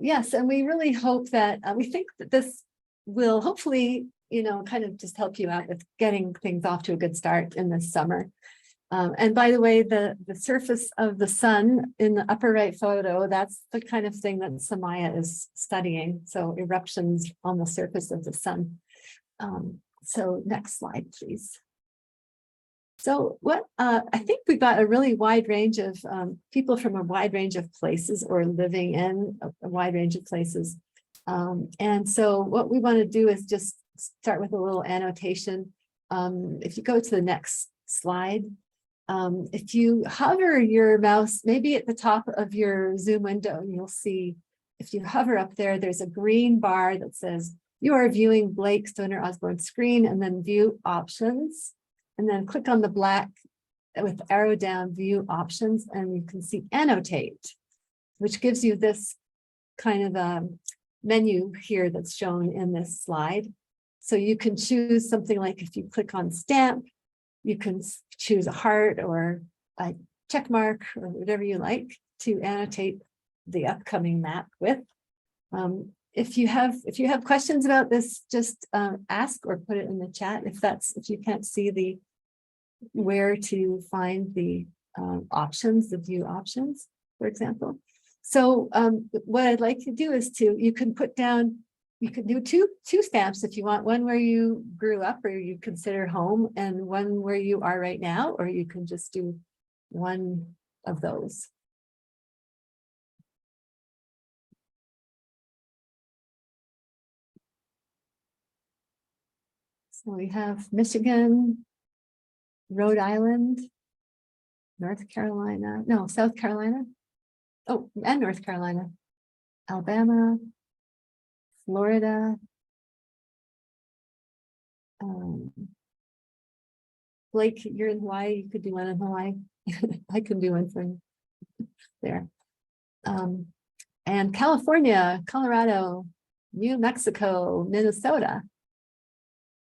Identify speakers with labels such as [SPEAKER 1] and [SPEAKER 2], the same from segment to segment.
[SPEAKER 1] Yes, and we really hope that we think that this will hopefully, kind of just help you out with getting things off to a good start in this summer. And by the way, the surface of the sun in the upper right photo, that's the kind of thing that Samaiyah is studying. So eruptions on the surface of the sun. So next slide, please. So I think we got a really wide range of people from a wide range of places or living in a wide range of places. And so what we want to do is just start with a little annotation. If you go to the next slide, if you hover your mouse, maybe at the top of your Zoom window, you'll see, if you hover up there, there's a green bar that says, you are viewing Blake Stoner Osborne screen, and then view options. And then click on the black with arrow down view options, and you can see annotate, which gives you this kind of menu here that's shown in this slide. So you can choose something like, if you click on stamp, you can choose a heart or a check mark or whatever you like to annotate the upcoming map with. If you have questions about this, just ask or put it in the chat if you can't see where to find the options, the view options, for example. So what I'd like to do is you can do two stamps if you want, one where you grew up or you consider home, and one where you are right now, or you can just do one of those. So we have Michigan, Rhode Island, South Carolina, oh, and North Carolina, Alabama, Florida, Blake, you're in Hawaii, you could do one in Hawaii. I can do one for you there. And California, Colorado, New Mexico, Minnesota,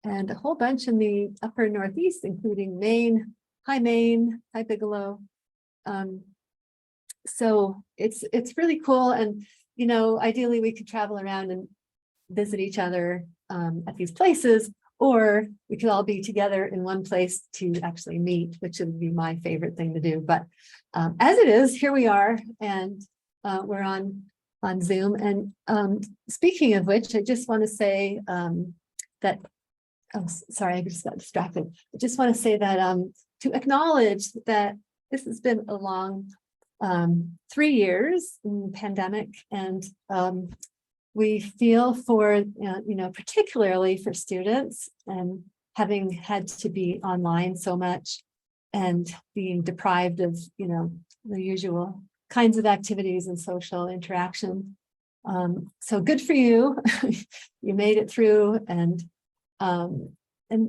[SPEAKER 1] and a whole bunch in the upper Northeast, including Maine, hi Bigelow. So it's really cool. And, ideally we could travel around and visit each other at these places, or we could all be together in one place to actually meet, which would be my favorite thing to do. But as it is, here we are, and we're on Zoom. And speaking of which, I just want to say that, oh, sorry, I just got distracted. I just want to say that to acknowledge that this has been a long 3 years in the pandemic, and we feel for, particularly for students, and having had to be online so much and being deprived of, the usual kinds of activities and social interaction. So good for you. You made it through, and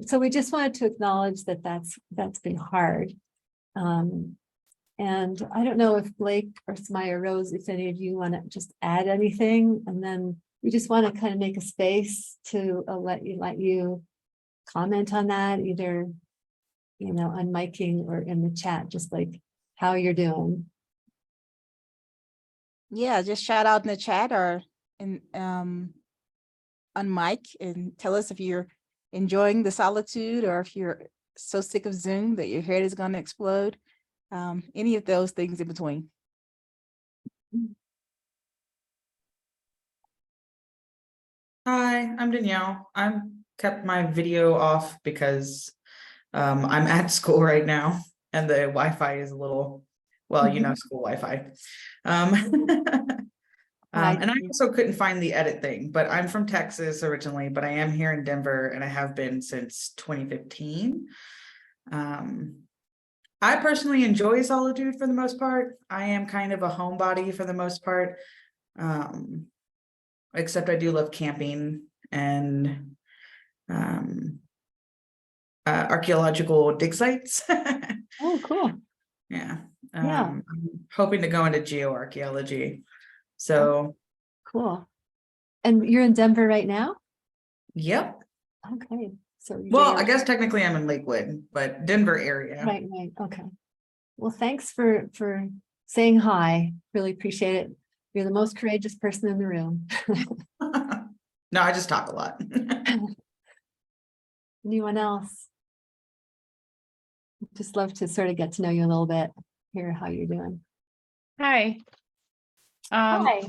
[SPEAKER 1] so we just wanted to acknowledge that that's been hard. And I don't know if Blake or Samaiyah, Rose, if any of you want to just add anything, and then we just want to kind of make a space to let you comment on that, either, on miking or in the chat, just like how you're doing.
[SPEAKER 2] Yeah, just shout out in the chat or on mic and tell us if you're enjoying the solitude or if you're so sick of Zoom that your head is going to explode. Any of those things in between.
[SPEAKER 3] Hi, I'm Danielle. I'm kept my video off because I'm at school right now and the Wi-Fi is a little, well, school Wi-Fi. And I also couldn't find the edit thing, but I'm from Texas originally, but I am here in Denver and I have been since 2015. I personally enjoy solitude for the most part. I am kind of a homebody for the most part, except I do love camping and archaeological dig sites.
[SPEAKER 1] Oh, cool.
[SPEAKER 3] Yeah. I'm hoping to go into geoarchaeology. So
[SPEAKER 1] cool. And you're in Denver right now?
[SPEAKER 3] Yep.
[SPEAKER 1] Okay. So
[SPEAKER 3] well, I guess technically I'm in Lakewood, but Denver area.
[SPEAKER 1] Right. Okay. Well, thanks for saying hi. Really appreciate it. You're the most courageous person in the room.
[SPEAKER 3] No, I just talk a lot.
[SPEAKER 1] Anyone else? Just love to sort of get to know you a little bit, hear how you're doing.
[SPEAKER 4] Hi.
[SPEAKER 1] Hi.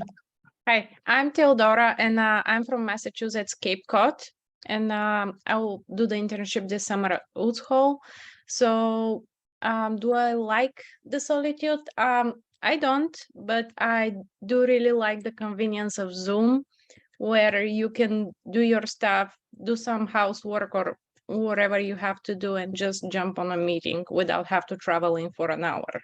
[SPEAKER 4] Hi, I'm Theodora and I'm from Massachusetts, Cape Cod. And I will do the internship this summer at Woods Hole. So do I like the solitude? I don't, but I do really like the convenience of Zoom, where you can do your stuff, do some housework or whatever you have to do and just jump on a meeting without have to travel in for an hour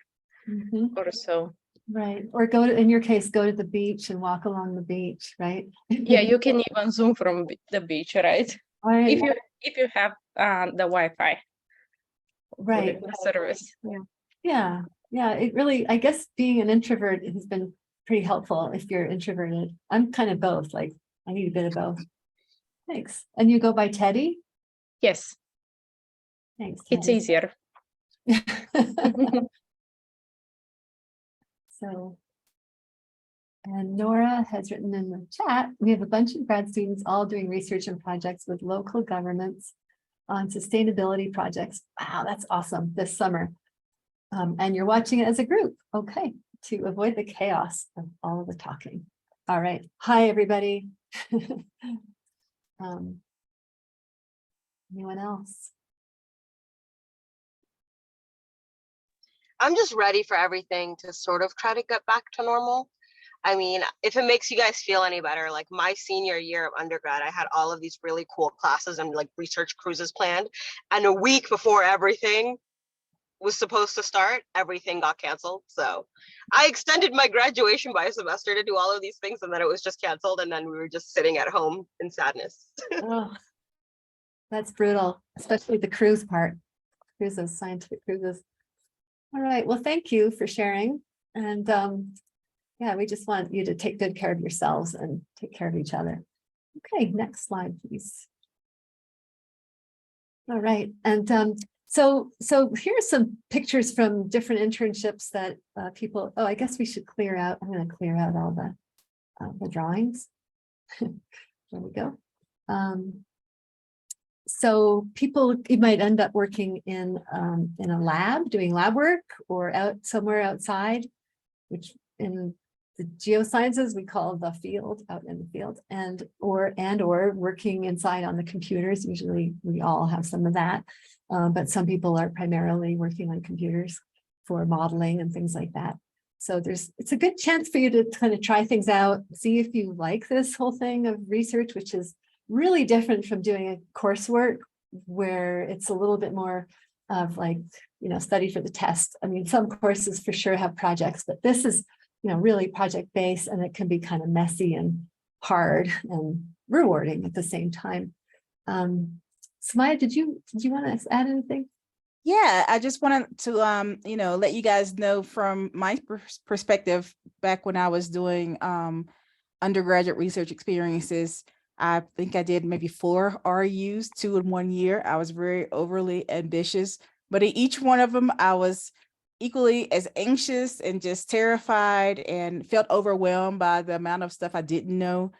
[SPEAKER 1] Mhm.
[SPEAKER 4] or so.
[SPEAKER 1] Right. Or go to, in your case, go to the beach and walk along the beach, right?
[SPEAKER 4] Yeah, you can even Zoom from the beach, right?
[SPEAKER 1] Right.
[SPEAKER 4] If you have the Wi-Fi
[SPEAKER 1] Right.
[SPEAKER 4] with the service.
[SPEAKER 1] Yeah. Yeah. It really, I guess being an introvert has been pretty helpful if you're introverted. I'm kind of both, like I need a bit of both. Thanks. And you go by Teddy?
[SPEAKER 4] Yes,
[SPEAKER 1] Thanks,
[SPEAKER 4] it's
[SPEAKER 1] Teddy.
[SPEAKER 4] easier.
[SPEAKER 1] So, and Nora has written in the chat, we have a bunch of grad students all doing research and projects with local governments on sustainability projects. Wow, that's awesome this summer. And you're watching it as a group. Okay, to avoid the chaos of all of the talking. All right. Hi, everybody. Anyone else?
[SPEAKER 5] I'm just ready for everything to sort of try to get back to normal. I mean, if it makes you guys feel any better, like my senior year of undergrad, I had all of these really cool classes and like research cruises planned. And a week before everything was supposed to start, everything got canceled. So I extended my graduation by a semester to do all of these things, and then it was just canceled. And then we were just sitting at home in sadness.
[SPEAKER 1] Oh, that's brutal, especially the cruise part. Cruises, scientific cruises. All right, well, thank you for sharing. And yeah, we just want you to take good care of yourselves and take care of each other. Okay, next slide, please. All right, and so here's some pictures from different internships that people, oh, I guess we should clear out, I'm gonna clear out all the drawings. There we go. So people, you might end up working in a lab, doing lab work, or out somewhere outside, which in the geosciences we call the field, out in the field, and or working inside on the computers. Usually we all have some of that, but some people are primarily working on computers for modeling and things like that. So it's a good chance for you to kind of try things out, see if you like this whole thing of research, which is really different from doing a coursework where it's a little bit more of like, study for the test. I mean, some courses for sure have projects, but this is, really project-based, and it can be kind of messy and hard and rewarding at the same time. Samaiyah, did you want to add anything?
[SPEAKER 2] Yeah, I just wanted to, let you guys know from my perspective, back when I was doing undergraduate research experiences, I think I did maybe 4 REUs, 2 in 1 year. I was very overly ambitious, but in each one of them, I was equally as anxious and just terrified and felt overwhelmed by the amount of stuff I didn't know,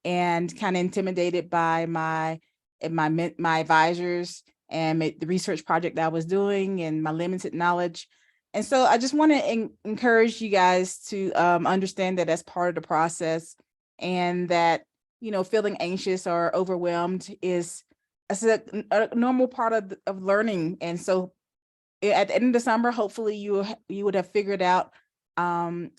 [SPEAKER 2] and kind of intimidated by my advisors and the research project that I was doing and my limited knowledge. And so I just want to encourage you guys to understand that that's part of the process, and that, feeling anxious or overwhelmed is a normal part of learning. And so at the end of the summer, hopefully you would have figured out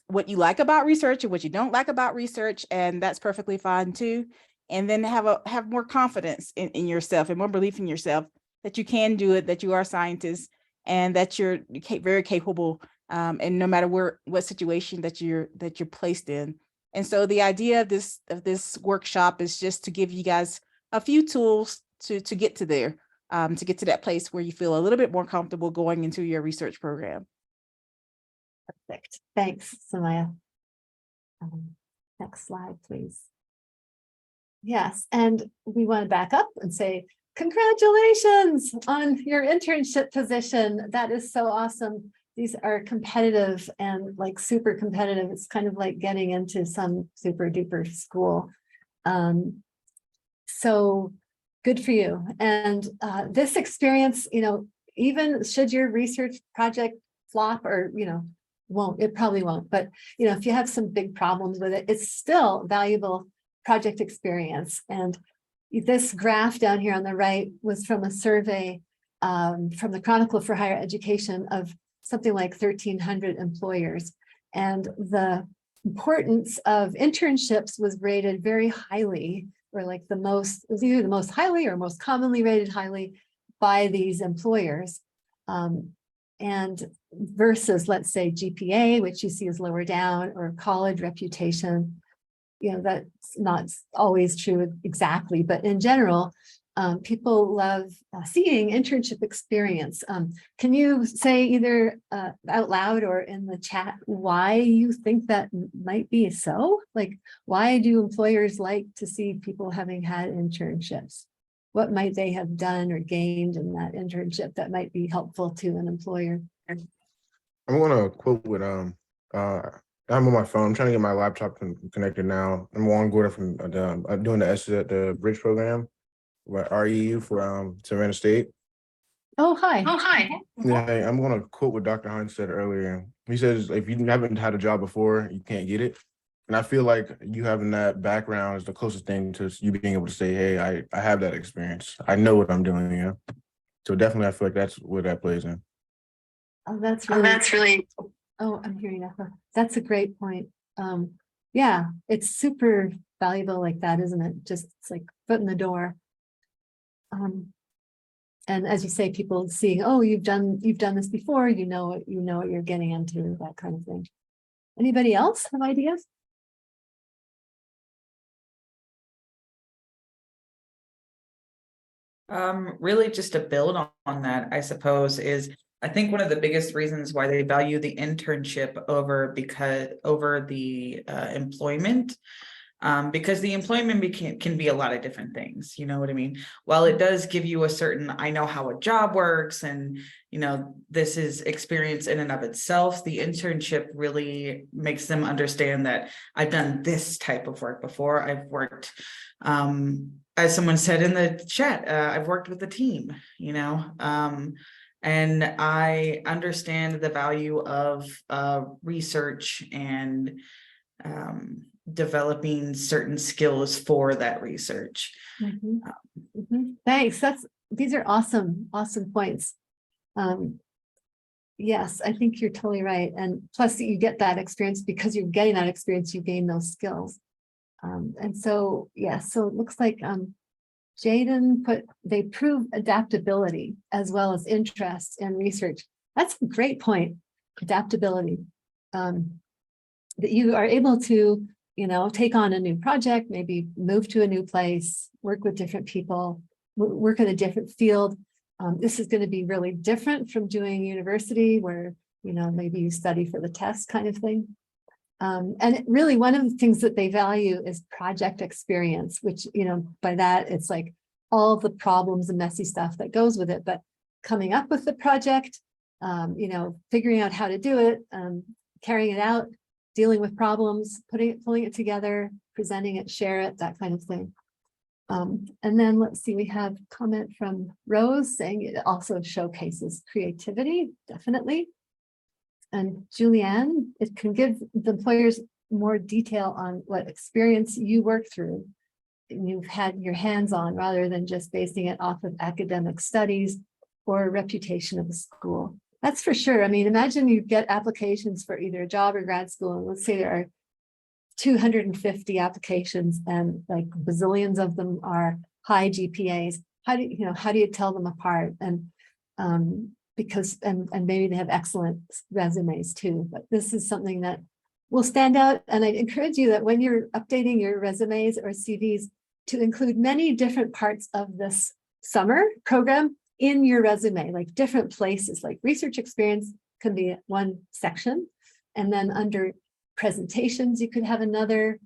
[SPEAKER 2] what you like about research and what you don't like about research, and that's perfectly fine too. And then have more confidence in yourself and more belief in yourself that you can do it, that you are scientists, and that you're very capable, and no matter what situation that you're placed in. And so the idea of this workshop is just to give you guys a few tools to get to there, to get to that place where you feel a little bit more comfortable going into your research program.
[SPEAKER 1] Perfect. Thanks, Samaiyah. Next slide, please. Yes, and we want to back up and say, congratulations on your internship position. That is so awesome. these are competitive and like super competitive. It's kind of like getting into some super duper school. So good for you. And this experience, even should your research project flop or, it probably won't, but, if you have some big problems with it, it's still valuable project experience. And this graph down here on the right was from a survey from the Chronicle for Higher Education of something like 1,300 employers. And the importance of internships was rated very highly, or like it was either the most highly or most commonly rated highly by these employers. And versus, let's say, GPA, which you see is lower down, or college reputation, that's not always true exactly, but in general, people love seeing internship experience. Can you say either out loud or in the chat why you think that might be so? Like, why do employers like to see people having had internships? What might they have done or gained in that internship that might be helpful to an employer?
[SPEAKER 6] I'm gonna quote with I'm on my phone. I'm trying to get my laptop connected now. I'm on Gordon from I'm doing the bridge program with REU for Savannah State.
[SPEAKER 1] Oh, hi.
[SPEAKER 6] Yeah, I'm gonna quote what Dr. Hines said earlier. He says, if you haven't had a job before, you can't get it. And I feel like you having that background is the closest thing to you being able to say, hey, I have that experience. I know what I'm doing, So definitely I feel like that's where that plays in.
[SPEAKER 1] Oh, that's really. Oh, I'm hearing that. That's a great point. Yeah, it's super valuable like that, isn't it? Just it's like foot in the door. And as you say, people seeing, oh, you've done this before, you know what you're getting into, that kind of thing. Anybody else have ideas?
[SPEAKER 3] Really just to build on that, I suppose, is I think one of the biggest reasons why they value the internship over the employment, because the employment can be a lot of different things. You know what I mean? While it does give you a certain, I know how a job works, and this is experience in and of itself, the internship really makes them understand that I've done this type of work before. I've worked, as someone said in the chat, I've worked with a team, and I understand the value of research and developing certain skills for that research.
[SPEAKER 1] Thanks. These are awesome points. Yes, I think you're totally right. And plus you get that experience because you're getting that experience, you gain those skills. And so, yeah, so it looks like Jaden they prove adaptability as well as interest in research. That's a great point, adaptability. That you are able to, take on a new project, maybe move to a new place, work with different people, work in a different field. This is going to be really different from doing university where, maybe you study for the test kind of thing. And really one of the things that they value is project experience, which, by that it's like all the problems and messy stuff that goes with it, but coming up with the project, figuring out how to do it, carrying it out, dealing with problems, pulling it together, presenting it, share it, that kind of thing. And then let's see, we have a comment from Rose saying it also showcases creativity, definitely. And Julianne, it can give the employers more detail on what experience you work through and you've had your hands on, rather than just basing it off of academic studies or reputation of the school. That's for sure. I mean, imagine you get applications for either a job or grad school, and let's say there are 250 applications and like bazillions of them are high GPAs. How do you tell them apart? And because maybe they have excellent resumes too, but this is something that will stand out. And I'd encourage you that when you're updating your resumes or CVs to include many different parts of this summer program in your resume, like different places, like research experience can be one section. And then under presentations, you could have another,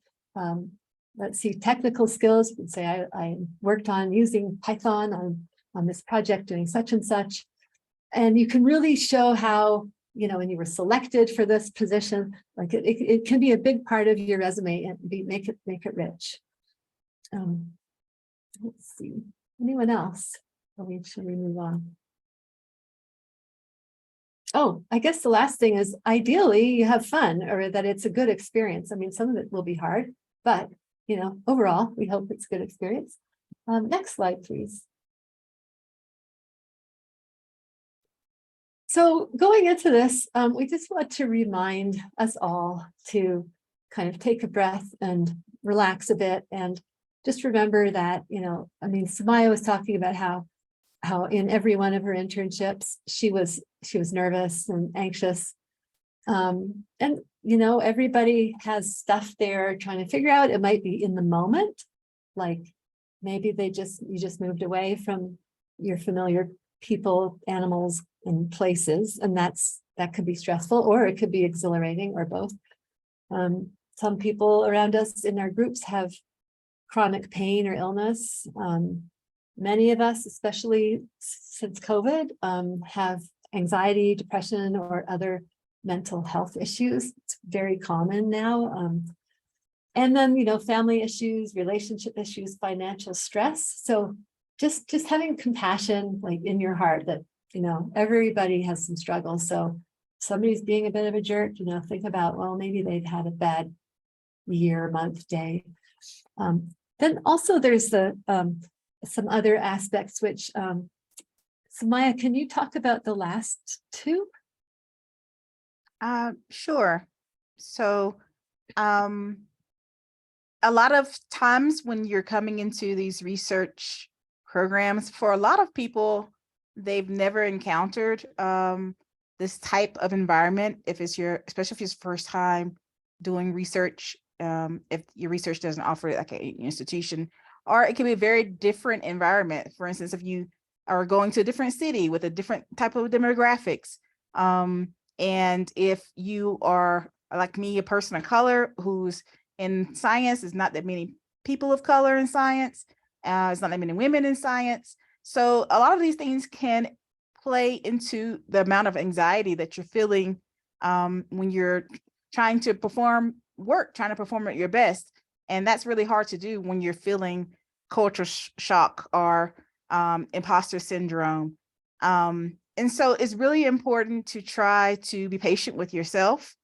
[SPEAKER 1] let's see, technical skills. You could say, I worked on using Python on this project doing such and such. And you can really show how and you were selected for this position, like it can be a big part of your resume and make it rich. Let's see, anyone else? Should we move on? Oh, I guess the last thing is ideally you have fun, or that it's a good experience. I mean, some of it will be hard, but overall, we hope it's a good experience. Next slide, please. So going into this, we just want to remind us all to kind of take a breath and relax a bit, and just remember that, Samaiyah was talking about how in every one of her internships, she was nervous and anxious. And, everybody has stuff they're trying to figure out. It might be in the moment, like maybe you just moved away from your familiar people, animals, and places, and that could be stressful, or it could be exhilarating, or both. Some people around us in our groups have chronic pain or illness. Many of us, especially since COVID, have anxiety, depression, or other mental health issues. It's very common now. And then, family issues, relationship issues, financial stress. So just having compassion, like in your heart, that, everybody has some struggles. So somebody's being a bit of a jerk, think about, well, maybe they've had a bad year, month, day. Then also there's some other aspects, which Samaiyah, can you talk about the last two?
[SPEAKER 2] Sure. So a lot of times when you're coming into these research programs, for a lot of people, they've never encountered this type of environment. Especially if it's your first time doing research, if your research doesn't offer it like an institution, or it can be a very different environment. For instance, if you are going to a different city with a different type of demographics, and if you are like me, a person of color who's in science, is not that many people of color in science, it's not that many women in science. So a lot of these things can play into the amount of anxiety that you're feeling when you're trying to perform at your best. And that's really hard to do when you're feeling culture shock or imposter syndrome. And so it's really important to try to be patient with yourself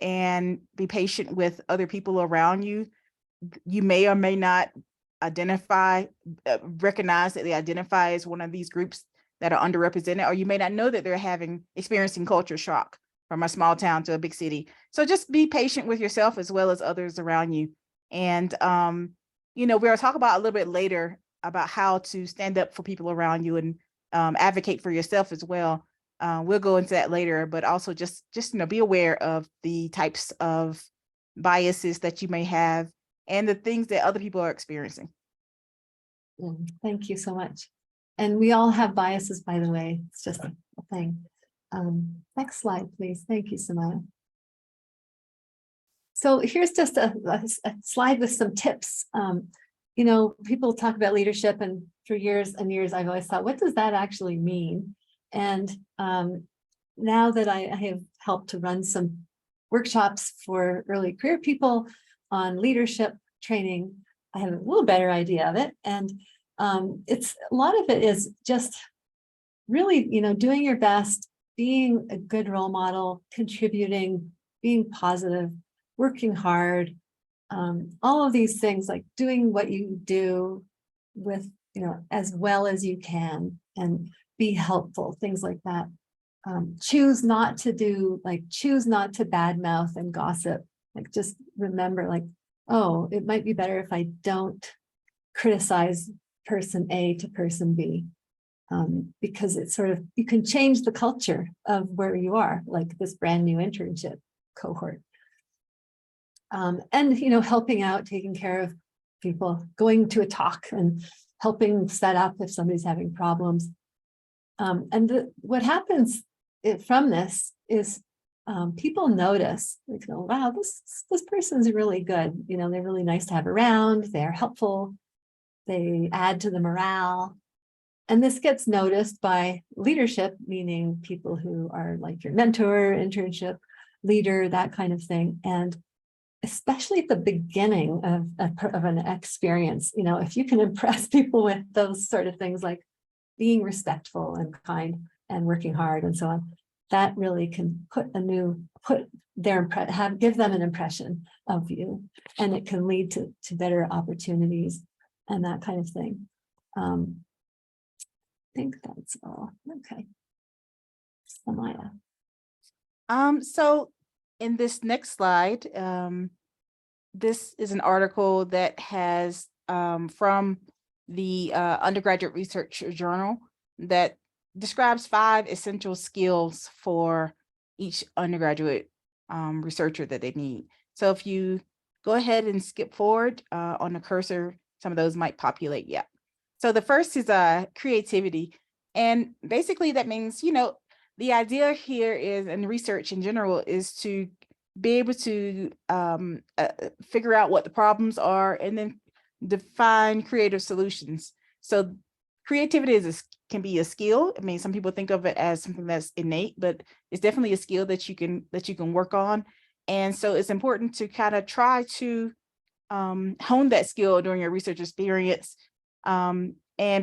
[SPEAKER 2] and be patient with other people around you. You may or may not recognize that they identify as one of these groups that are underrepresented, or you may not know that they're experiencing culture shock from a small town to a big city. So just be patient with yourself as well as others around you. And, we'll talk about a little bit later about how to stand up for people around you and advocate for yourself as well. We'll go into that later, but also just be aware of the types of biases that you may have and the things that other people are experiencing.
[SPEAKER 1] Thank you so much. And we all have biases, by the way. It's just a thing. Next slide, please. Thank you, Samaiyah. So here's just a slide with some tips. People talk about leadership, and for years and years, I've always thought, what does that actually mean? And now that I have helped to run some workshops for early career people on leadership training, I have a little better idea of it. And it's a lot of it is just really, doing your best, being a good role model, contributing, being positive, working hard, all of these things, like doing what you do with, as well as you can, and be helpful, things like that. Choose not to badmouth and gossip. Like, just remember, like, oh, it might be better if I don't criticize person A to person B, because it's sort of, you can change the culture of where you are, like this brand new internship cohort. And, helping out, taking care of people, going to a talk and helping set up if somebody's having problems. And what happens from this is people notice, like, oh, wow, this person's really good. They're really nice to have around. They're helpful. They add to the morale. And this gets noticed by leadership, meaning people who are like your mentor, internship leader, that kind of thing. And especially at the beginning of an experience, you know, if you can impress people with those sort of things like being respectful and kind and working hard and so on, that really can give them an impression of you, and it can lead to better opportunities and that kind of thing. I think that's all. Okay. Samaiyah.
[SPEAKER 2] So in this next slide, this is an article that has from the Undergraduate Research Journal that describes 5 essential skills for each undergraduate researcher that they need. So if you go ahead and skip forward on the cursor, some of those might populate. Yeah. So the first is creativity. And basically that means, you know, the idea here is, and research in general, is to be able to figure out what the problems are and then define creative solutions. So creativity can be a skill. I mean, some people think of it as something that's innate, but it's definitely a skill that you can work on. And so it's important to kind of try to hone that skill during your research experience and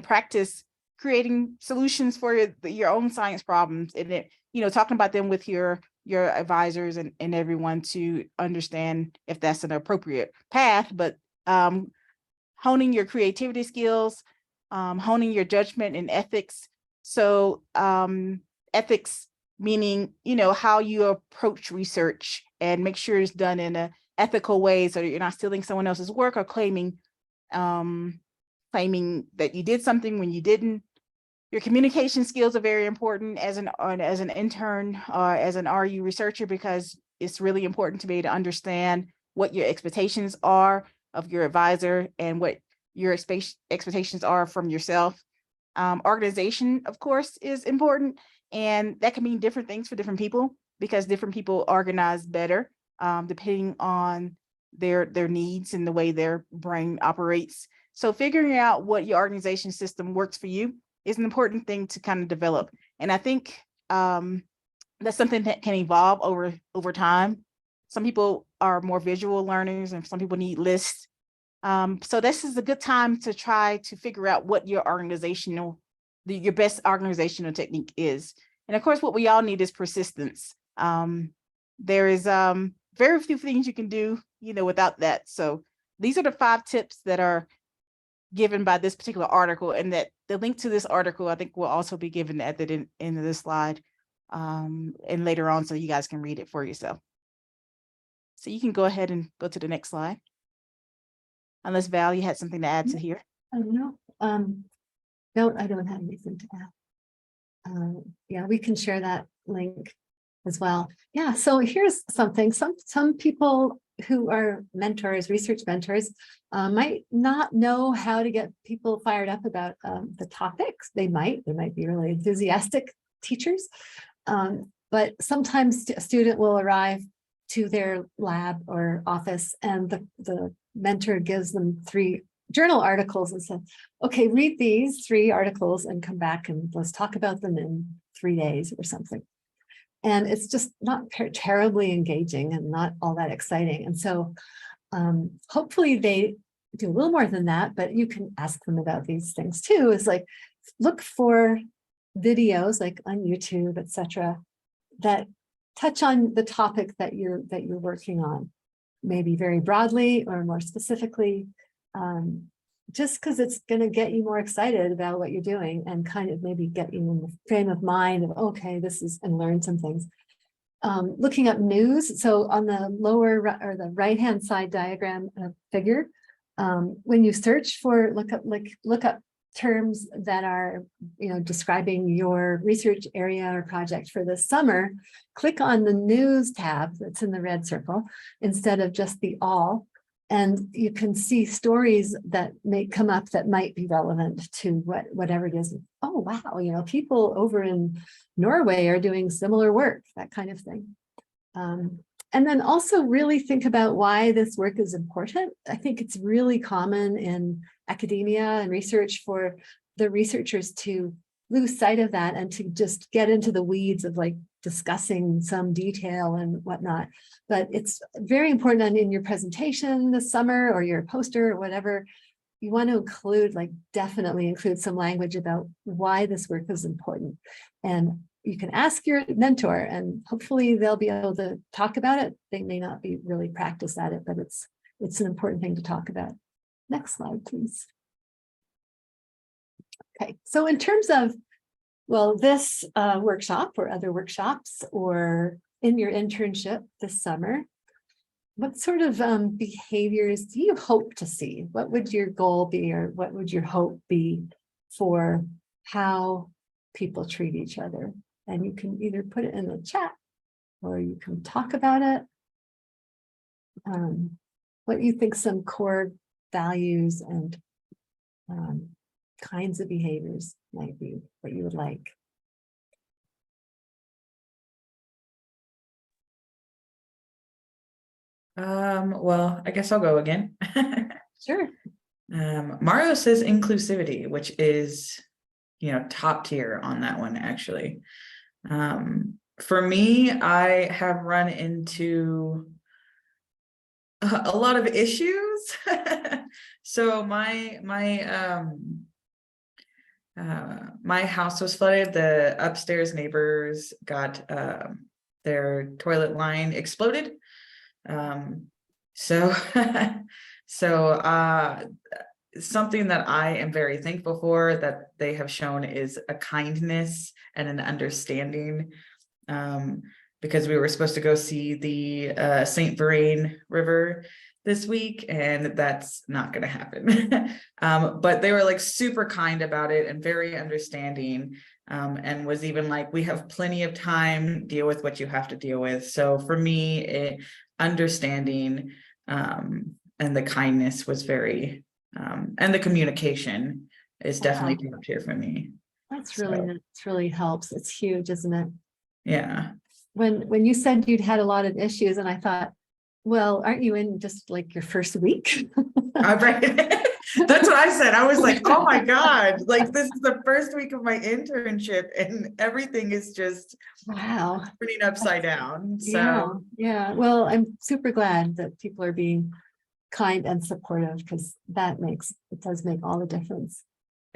[SPEAKER 2] practice creating solutions for your own science problems, and it, you know, talking about them with your advisors and everyone to understand if that's an appropriate path, but honing your creativity skills, honing your judgment and ethics. So ethics meaning, you know, how you approach research and make sure it's done in an ethical way so that you're not stealing someone else's work or claiming that you did something when you didn't. Your communication skills are very important as an intern or as an REU researcher, because it's really important to be able to understand what your expectations are of your advisor and what your expectations are from yourself. Organization, of course, is important, and that can mean different things for different people because different people organize better depending on their needs and the way their brain operates. So figuring out what your organization system works for you is an important thing to kind of develop. And I think that's something that can evolve over time. Some people are more visual learners and some people need lists. So this is a good time to try to figure out what your best organizational technique is. And of course, what we all need is persistence. There is very few things you can do, you know, without that. So these are the 5 tips that are given by this particular article, and that the link to this article I think will also be given at the end of this slide and later on, so you guys can read it for yourself. So you can go ahead and go to the next slide, unless Val, you had something to add to here.
[SPEAKER 1] No, I don't have anything to add. Yeah, we can share that link as well. Yeah, so here's something. Some people who are mentors, research mentors, might not know how to get people fired up about the topics. They might be really enthusiastic teachers, but sometimes a student will arrive to their lab or office and the mentor gives them 3 journal articles and said, okay, read these 3 articles and come back and let's talk about them in 3 days or something. And it's just not terribly engaging and not all that exciting. And so hopefully they do a little more than that, but you can ask them about these things too. Is like, look for videos like on YouTube, etc., that touch on the topic that you're working on, maybe very broadly or more specifically, just because it's going to get you more excited about what you're doing and kind of maybe get you in the frame of mind of, okay, this is, and learn some things. Looking up news. So on the lower or the right-hand side diagram figure, when you search for, look up terms that are, you know, describing your research area or project for this summer, click on the news tab that's in the red circle instead of just the all. And you can see stories that may come up that might be relevant to whatever it is. Oh, wow, you know, people over in Norway are doing similar work, that kind of thing. And then also really think about why this work is important. I think it's really common in academia and research for the researchers to lose sight of that and to just get into the weeds of like discussing some detail and whatnot. But it's very important in your presentation this summer or your poster or whatever, you want to include, like definitely include some language about why this work is important. And you can ask your mentor and hopefully they'll be able to talk about it. They may not be really practiced at it, but it's an important thing to talk about. Next slide, please. Okay, so in terms of, well, this workshop or other workshops or in your internship this summer, what sort of behaviors do you hope to see? What would your goal be, or what would your hope be for how people treat each other? And you can either put it in the chat or you can talk about it. What you think some core values and kinds of behaviors might be that you would like.
[SPEAKER 3] Well, I guess I'll go again.
[SPEAKER 1] Sure.
[SPEAKER 3] Mario says inclusivity, which is, top tier on that one, actually. For me, I have run into a lot of issues. So my house was flooded. The upstairs neighbors got their toilet line exploded. So something that I am very thankful for that they have shown is a kindness and an understanding, because we were supposed to go see the St. Vrain River this week, and that's not going to happen. But they were like super kind about it and very understanding, and was even like, we have plenty of time, deal with what you have to deal with. So for me, understanding and the kindness was very, and the communication is definitely top tier for me.
[SPEAKER 1] That's really helps. It's huge, isn't it?
[SPEAKER 3] Yeah.
[SPEAKER 1] When you said you'd had a lot of issues, and I thought, well, aren't you in just like your first week?
[SPEAKER 3] Right. That's what I said. I was like, oh my God, like this is the first week of my internship and everything is just
[SPEAKER 1] Wow,
[SPEAKER 3] turning upside down. So
[SPEAKER 1] yeah. Well, I'm super glad that people are being kind and supportive, because it does make all the difference.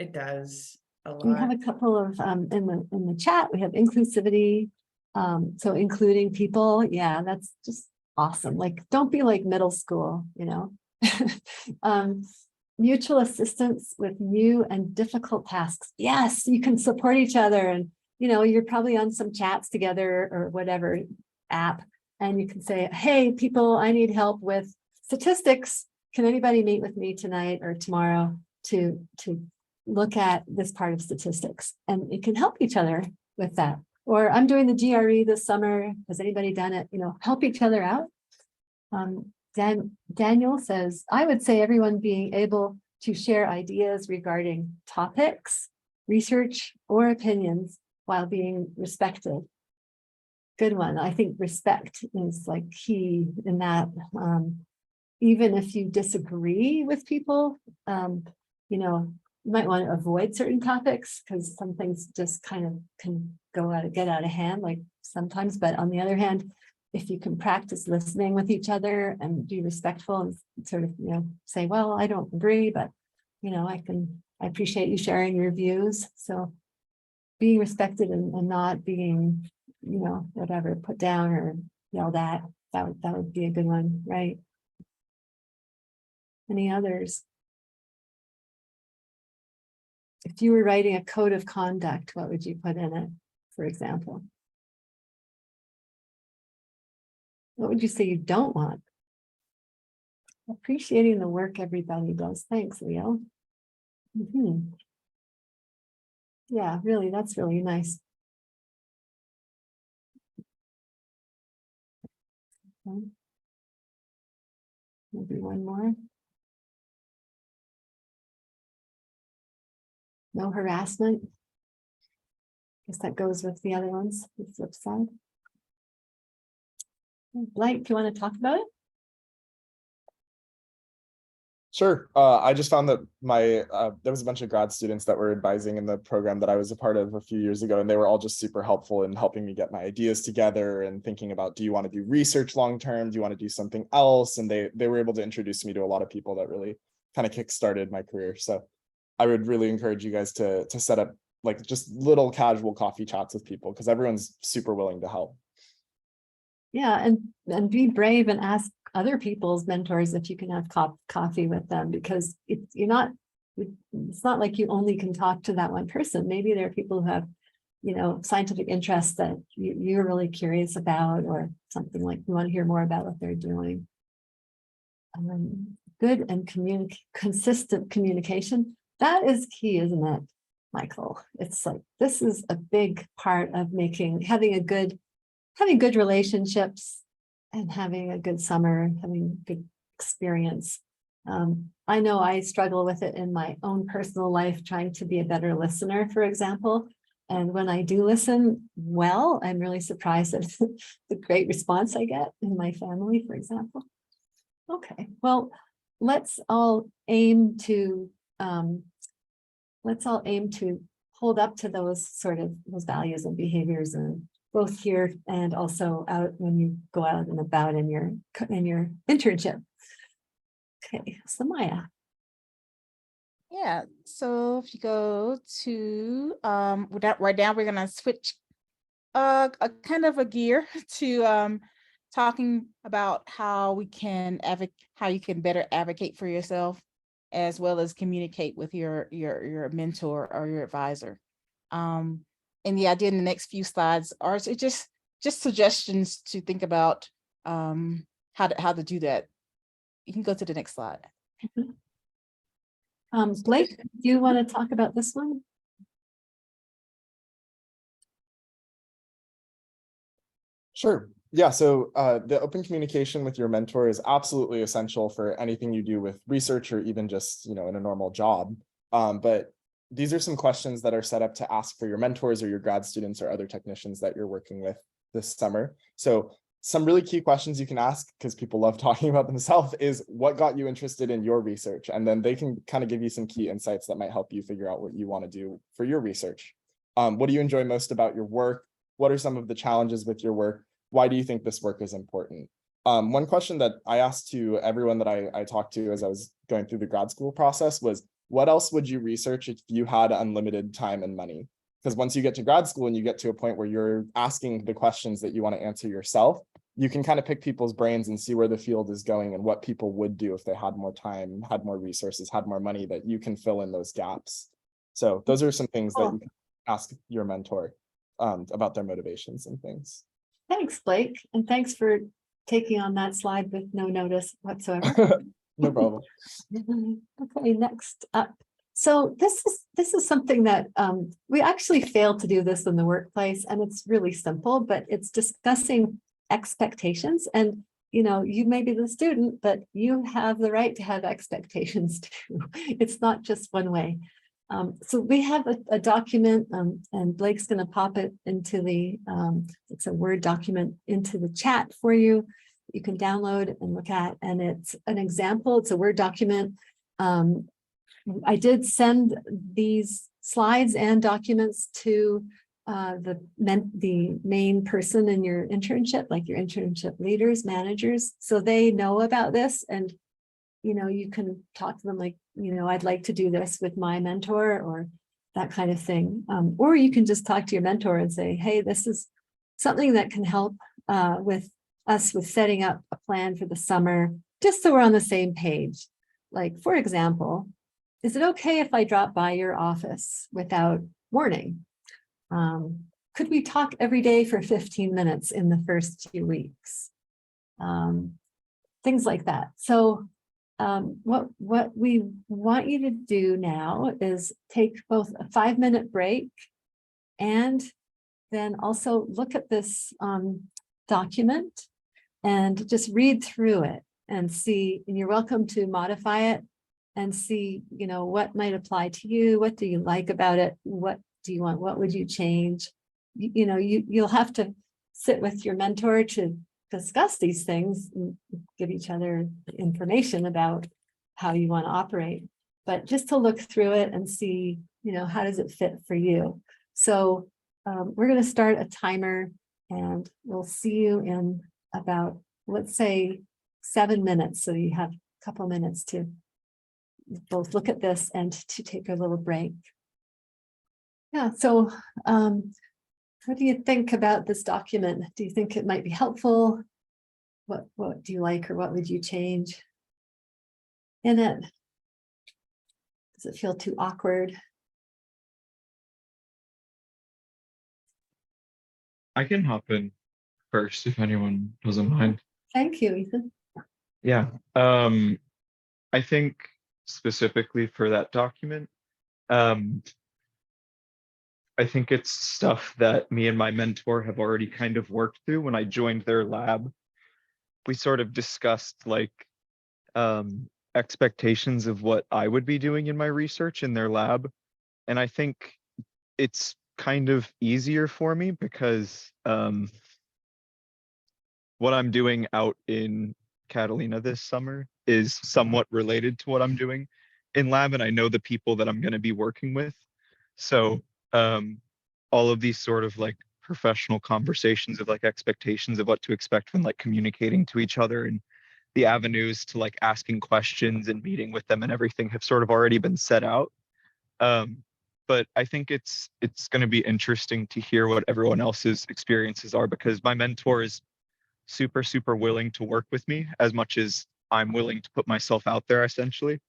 [SPEAKER 3] it does a
[SPEAKER 1] We have
[SPEAKER 3] lot.
[SPEAKER 1] a couple of in the chat. We have inclusivity, so including people. Yeah, that's just awesome. Like, don't be like middle school, mutual assistance with new and difficult tasks. Yes, you can support each other, and you're probably on some chats together or whatever app, and you can say, hey people, I need help with statistics. Can anybody meet with me tonight or tomorrow to look at this part of statistics? And it can help each other with that. Or I'm doing the GRE this summer. Has anybody done it? Help each other out. Daniel says, I would say everyone being able to share ideas regarding topics, research, or opinions while being respected. Good one. I think respect is like key in that. Even if you disagree with people, you might want to avoid certain topics because some things just kind of can get out of hand, like sometimes. But on the other hand, if you can practice listening with each other and be respectful and sort of, say, well, I don't agree, but, I appreciate you sharing your views. So being respected and not being, whatever, put down or yelled at, that would be a good one, right? Any others? If you were writing a code of conduct, what would you put in it, for example? What would you say you don't want? Appreciating the work everybody does. Thanks, Leo. Yeah, really, that's really nice. Okay. Maybe one more. No harassment. Guess that goes with the other ones, the flip side. Blake, do you want to talk about it?
[SPEAKER 7] Sure. I just found that there was a bunch of grad students that were advising in the program that I was a part of a few years ago, and they were all just super helpful in helping me get my ideas together and thinking about, do you want to do research long term? Do you want to do something else? And they were able to introduce me to a lot of people that really kind of kickstarted my career. So I would really encourage you guys to set up like just little casual coffee chats with people, because everyone's super willing to help.
[SPEAKER 1] Yeah, and be brave and ask other people's mentors if you can have coffee with them, because it's not like you only can talk to that one person. Maybe there are people who have, scientific interests that you're really curious about, or something like you want to hear more about what they're doing. Good and consistent communication, that is key, isn't it, Michael? It's like, this is a big part of having good relationships and having a good summer, having a good experience. I know I struggle with it in my own personal life, trying to be a better listener, for example. And when I do listen well, I'm really surprised at the great response I get in my family, for example. Okay, well, let's all aim to hold up to those values and behaviors, and both here and also out when you go out and about in your internship. Okay, Samaiyah.
[SPEAKER 2] Yeah, so if you go to right now, we're gonna switch a kind of a gear to talking about how you can better advocate for yourself, as well as communicate with your mentor or your advisor. And the idea in the next few slides are just suggestions to think about how to do that. You can go to the next slide.
[SPEAKER 1] Blake, do you want to talk about this one?
[SPEAKER 7] Sure. Yeah, so the open communication with your mentor is absolutely essential for anything you do with research, or even just, in a normal job. But these are some questions that are set up to ask for your mentors or your grad students or other technicians that you're working with this summer. So some really key questions you can ask, because people love talking about themselves, is what got you interested in your research? And then they can kind of give you some key insights that might help you figure out what you want to do for your research. What do you enjoy most about your work? What are some of the challenges with your work? Why do you think this work is important? One question that I asked to everyone that I talked to as I was going through the grad school process was, what else would you research if you had unlimited time and money? Because once you get to grad school and you get to a point where you're asking the questions that you want to answer yourself, you can kind of pick people's brains and see where the field is going and what people would do if they had more time, had more resources, had more money, that you can fill in those gaps. So those are some things that you can ask your mentor about their motivations and things.
[SPEAKER 1] Thanks, Blake, and thanks for taking on that slide with no notice whatsoever.
[SPEAKER 7] No problem.
[SPEAKER 1] Okay, next up. So this is something that we actually failed to do this in the workplace, and it's really simple, but it's discussing expectations. And you may be the student, but you have the right to have expectations too. It's not just one way. So we have a document, and Blake's going to pop it into it's a Word document into the chat for you. You can download and look at, and it's an example. It's a Word document. I did send these slides and documents to the main person in your internship, like your internship leaders, managers, so they know about this, and you can talk to them like, I'd like to do this with my mentor, or that kind of thing. Or you can just talk to your mentor and say, hey, this is something that can help with setting up a plan for the summer, just so we're on the same page. Like, for example, is it okay if I drop by your office without warning? Could we talk every day for 15 minutes in the first few weeks? Things like that. So what we want you to do now is take both a 5-minute break, and then also look at this document and just read through it and see, and you're welcome to modify it and see, what might apply to you. What do you like about it? What do you want? What would you change? You'll have to sit with your mentor to discuss these things and give each other information about how you want to operate, but just to look through it and see, how does it fit for you? So we're going to start a timer, and we'll see you in about, let's say, 7 minutes. So you have a couple minutes to both look at this and to take a little break. Yeah, so what do you think about this document? Do you think it might be helpful? What do you like, or what would you change in it? Does it feel too awkward?
[SPEAKER 8] I can hop in first if anyone doesn't mind.
[SPEAKER 1] Thank you, Ethan.
[SPEAKER 8] Yeah. I think specifically for that document, I think it's stuff that me and my mentor have already kind of worked through. When I joined their lab, we sort of discussed like expectations of what I would be doing in my research in their lab. And I think it's kind of easier for me because what I'm doing out in Catalina this summer is somewhat related to what I'm doing in lab, and I know the people that I'm going to be working with. So all of these sort of like professional conversations of like expectations of what to expect when like communicating to each other, and the avenues to like asking questions and meeting with them and everything have sort of already been set out. But I think it's going to be interesting to hear what everyone else's experiences are, because my mentor is super willing to work with me as much as I'm willing to put myself out there, essentially.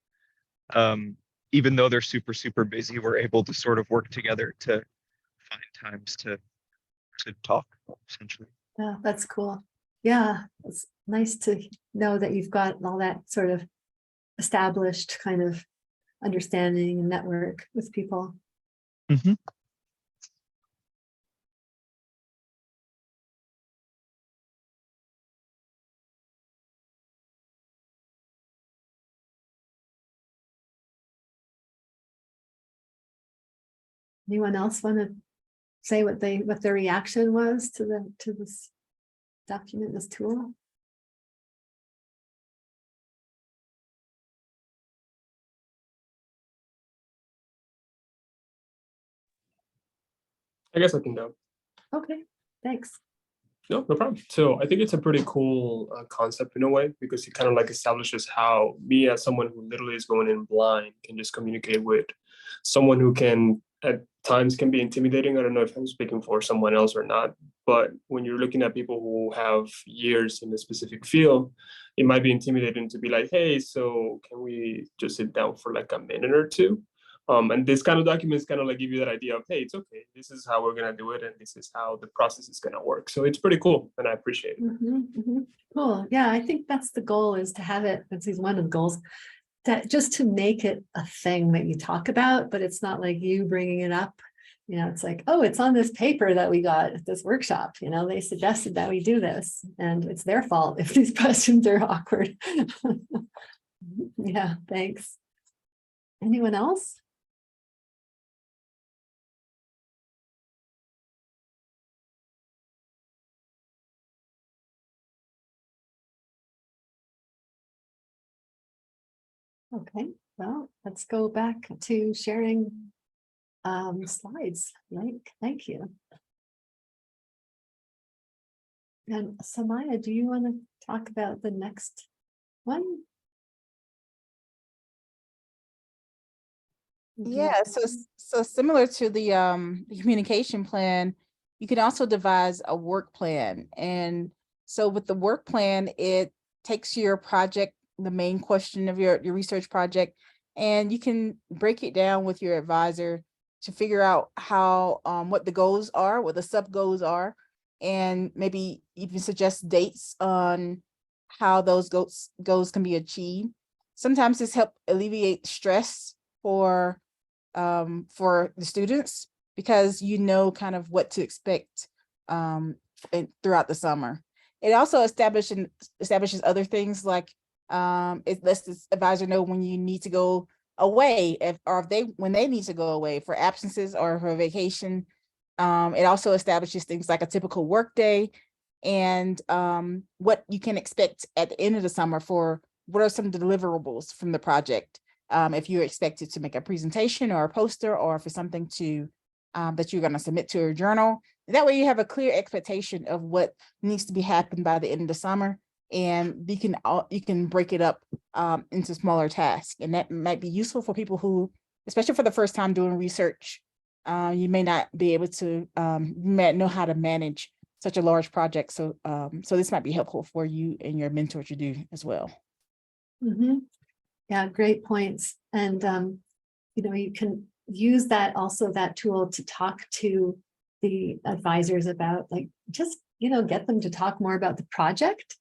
[SPEAKER 8] Even though they're super busy, we're able to sort of work together to find times to talk, essentially.
[SPEAKER 1] Yeah, that's cool. Yeah, it's nice to know that you've got all that sort of established kind of understanding and network with people.
[SPEAKER 8] Mm-hmm.
[SPEAKER 1] Anyone else want to say what their reaction was to this document, this tool?
[SPEAKER 9] I guess I can go.
[SPEAKER 1] Okay, thanks.
[SPEAKER 9] No problem. So I think it's a pretty cool concept in a way, because it kind of like establishes how me as someone who literally is going in blind can just communicate with someone who can at times can be intimidating. I don't know if I'm speaking for someone else or not, but when you're looking at people who have years in a specific field, it might be intimidating to be like, hey, so can we just sit down for like a minute or two? And this kind of documents kind of like give you that idea of, hey, it's okay, this is how we're gonna do it, and this is how the process is gonna work. So it's pretty cool, and I appreciate it.
[SPEAKER 1] Cool. Yeah, I think that's the goal, is to have it. That's one of the goals, that just to make it a thing that you talk about, but it's not like you bringing it up. It's like, oh, it's on this paper that we got at this workshop. They suggested that we do this, and it's their fault if these questions are awkward. Yeah, thanks. Anyone else? Okay, well, let's go back to sharing slides. Thank you. And Samaiyah, do you want to talk about the next one?
[SPEAKER 2] Yeah, so similar to the communication plan, you can also devise a work plan. And so with the work plan, it takes your project, the main question of your research project, and you can break it down with your advisor to figure out how what the goals are, what the sub goals are, and maybe even suggest dates on how those goals can be achieved. Sometimes this helps alleviate stress for the students, because kind of what to expect throughout the summer. It also establishes other things, like it lets the advisor know when you need to go away, when they need to go away for absences or for vacation. It also establishes things like a typical work day, and what you can expect at the end of the summer for what are some deliverables from the project? If you're expected to make a presentation or a poster, or if it's something to that you're going to submit to a journal. That way you have a clear expectation of what needs to be happened by the end of the summer, and you can break it up into smaller tasks. And that might be useful for people who, especially for the first time doing research, you may not be able to, you may not know how to manage such a large project. So, so this might be helpful for you and your mentor to do as well.
[SPEAKER 1] Mm-hmm. Yeah, great points. And, you know, you can use that tool to talk to the advisors about, like, just, you know, get them to talk more about the project,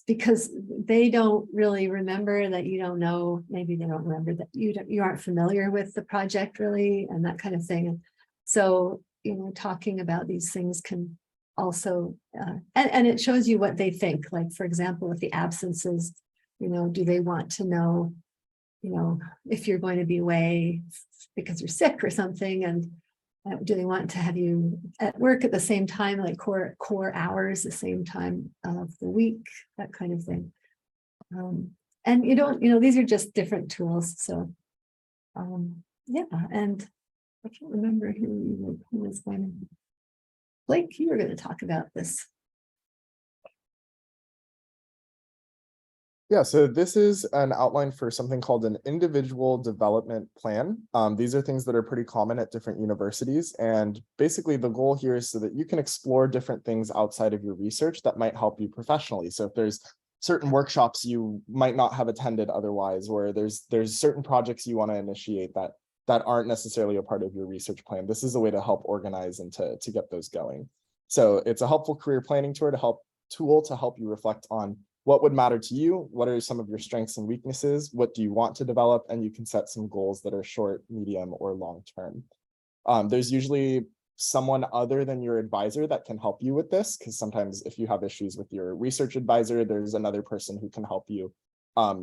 [SPEAKER 1] because they don't really remember that you don't know, maybe they don't remember that you aren't familiar with the project really, and that kind of thing. And so, you know, talking about these things can also, and it shows you what they think. Like, for example, with the absences, you know, do they want to know, you know, if you're going to be away because you're sick or something, and do they want to have you at work at the same time, like core hours, the same time of the week, that kind of thing. And you don't, you know, these are just different tools. So yeah, and I can't remember who was going to, Blake, you were going to talk about this.
[SPEAKER 7] Yeah, so this is an outline for something called an individual development plan. These are things that are pretty common at different universities. And basically the goal here is so that you can explore different things outside of your research that might help you professionally. So if there's certain workshops you might not have attended otherwise, or there's certain projects you want to initiate that aren't necessarily a part of your research plan, this is a way to help organize and to get those going. So it's a helpful career planning tool to help you reflect on what would matter to you, what are some of your strengths and weaknesses, what do you want to develop, and you can set some goals that are short, medium, or long term. There's usually someone other than your advisor that can help you with this, because sometimes if you have issues with your research advisor, there's another person who can help you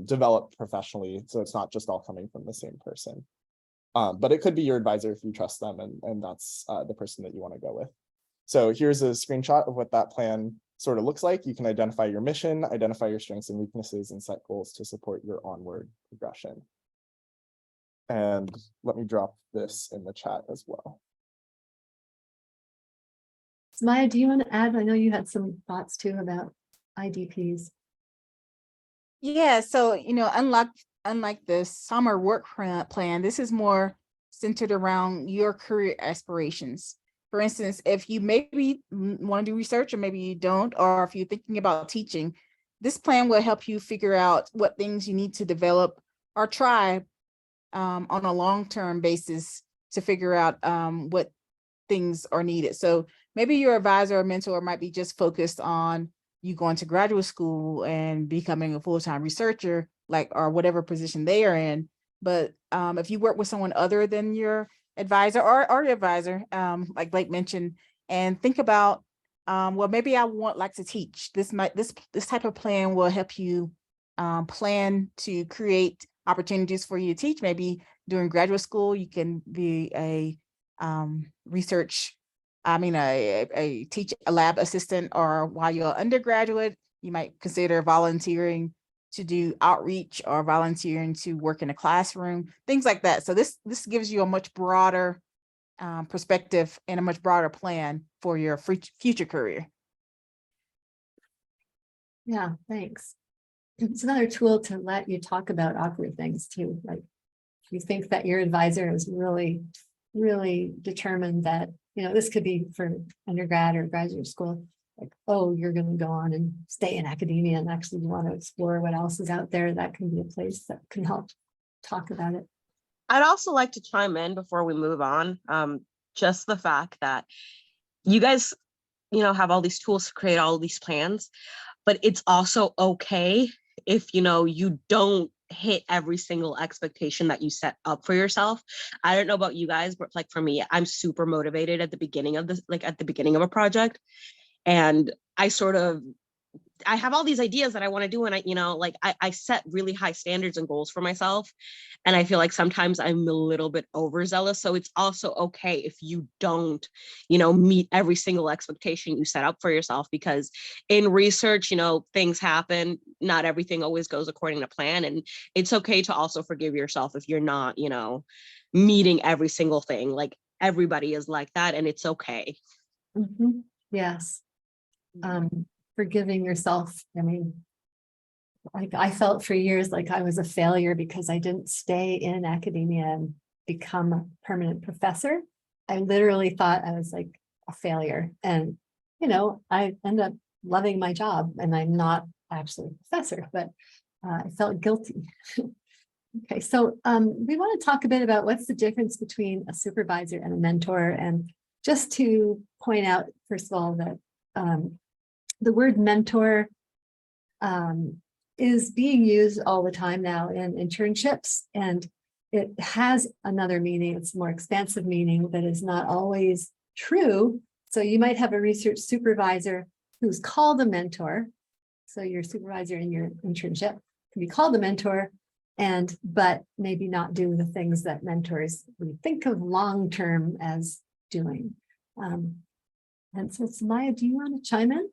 [SPEAKER 7] develop professionally, so it's not just all coming from the same person. But it could be your advisor if you trust them, and that's the person that you want to go with. So here's a screenshot of what that plan sort of looks like. You can identify your mission, identify your strengths and weaknesses, and set goals to support your onward progression. And let me drop this in the chat as well.
[SPEAKER 1] Samaiyah, do you want to add? I know you had some thoughts too about IDPs.
[SPEAKER 2] Yeah, so, you know, unlike the summer work plan, this is more centered around your career aspirations. For instance, if you maybe want to do research, or maybe you don't, or if you're thinking about teaching, this plan will help you figure out what things you need to develop or try on a long-term basis to figure out what things are needed. So maybe your advisor or mentor might be just focused on you going to graduate school and becoming a full-time researcher, like, or whatever position they are in. But if you work with someone other than your advisor or your advisor, like Blake mentioned, and think about, well, maybe I like to teach. This type of plan will help you plan to create opportunities for you to teach. Maybe during graduate school, you can be a lab assistant, or while you're undergraduate, you might consider volunteering to do outreach or volunteering to work in a classroom, things like that. So this gives you a much broader perspective and a much broader plan for your future career.
[SPEAKER 1] Yeah, thanks. It's another tool to let you talk about awkward things too. Like, if you think that your advisor is really, really determined that, you know, this could be for undergrad or graduate school, like, oh, you're going to go on and stay in academia, and actually you want to explore what else is out there, that can be a place that can help talk about it.
[SPEAKER 5] I'd also like to chime in before we move on. Just the fact that you guys, you know, have all these tools to create all these plans, but it's also okay if, you know, you don't hit every single expectation that you set up for yourself. I don't know about you guys, but like for me, I'm super motivated at the beginning of this, like at the beginning of a project. And I sort of
[SPEAKER 10] I have all these ideas that I want to do. And I set really high standards and goals for myself. And I feel like sometimes I'm a little bit overzealous. So it's also okay if you don't, meet every single expectation you set up for yourself, because in research, things happen. Not everything always goes according to plan. And it's okay to also forgive yourself if you're not, meeting every single thing. Like everybody is like that, and it's okay.
[SPEAKER 1] Mhm. Yes. Forgiving yourself. I mean, I felt for years like I was a failure because I didn't stay in academia and become a permanent professor. I literally thought I was like a failure. And, I ended up loving my job, and I'm not actually a professor, but I felt guilty. Okay, so we want to talk a bit about what's the difference between a supervisor and a mentor. And just to point out, first of all, that the word mentor is being used all the time now in internships, and it has another meaning. It's a more expansive meaning that is not always true. So you might have a research supervisor who's called a mentor. So your supervisor in your internship can be called a mentor, but maybe not do the things that mentors we think of long-term as doing. And so Samaiyah, do you want to chime in?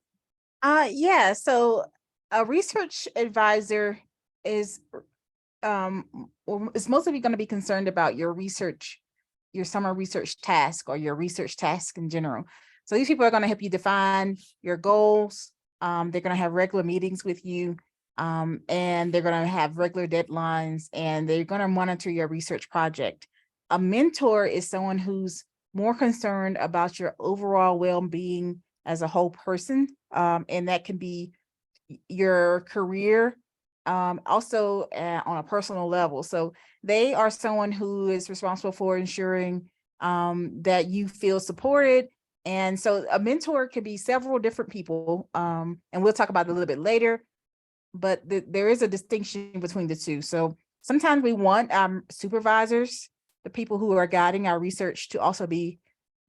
[SPEAKER 2] Yeah, so a research advisor is mostly going to be concerned about your research, your summer research task, or your research task in general. So these people are going to help you define your goals. They're going to have regular meetings with you, and they're going to have regular deadlines, and they're going to monitor your research project. A mentor is someone who's more concerned about your overall well-being as a whole person, and that can be your career, also on a personal level. So they are someone who is responsible for ensuring that you feel supported. And so a mentor could be several different people, and we'll talk about it a little bit later, but there is a distinction between the two. So sometimes we want supervisors, the people who are guiding our research, to also be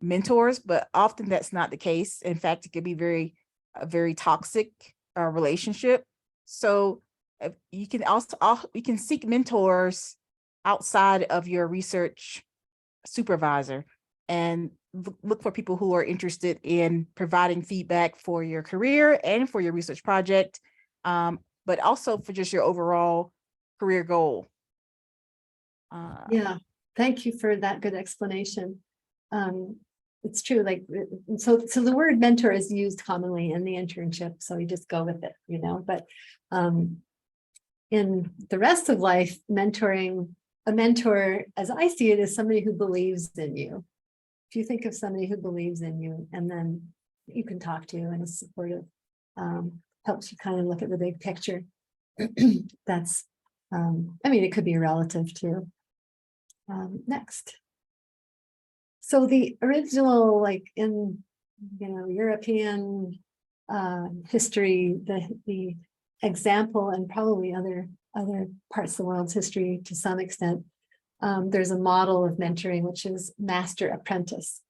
[SPEAKER 2] mentors, but often that's not the case. In fact, it could be a very toxic relationship. So you can seek mentors outside of your research supervisor, and look for people who are interested in providing feedback for your career and for your research project, but also for just your overall career goal.
[SPEAKER 1] Yeah, thank you for that good explanation. It's true, like, so the word mentor is used commonly in the internship, so you just go with it, but in the rest of life, a mentor, as I see it, is somebody who believes in you. If you think of somebody who believes in you, and then you can talk to and is supportive, helps you kind of look at the big picture. That's, it could be a relative too. Next. So the original, like in, European history, the example, and probably other parts of the world's history to some extent, there's a model of mentoring, which is master apprentice.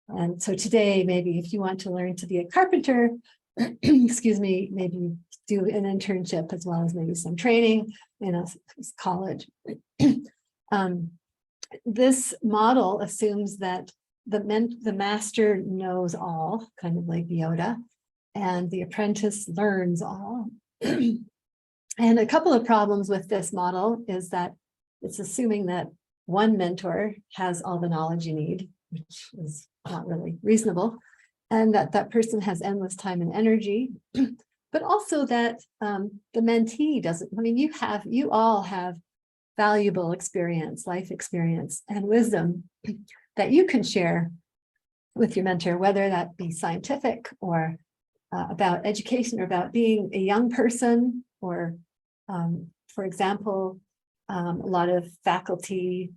[SPEAKER 1] And so today, maybe if you want to learn to be a carpenter, excuse me, maybe do an internship as well as maybe some training in a college. This model assumes that the master knows all, kind of like Yoda, and the apprentice learns all. And a couple of problems with this model is that it's assuming that one mentor has all the knowledge you need, which is not really reasonable, and that person has endless time and energy, but also that the mentee doesn't. You all have valuable experience, life experience, and wisdom that you can share with your mentor, whether that be scientific or about education, or about being a young person, or for example, a lot of faculty,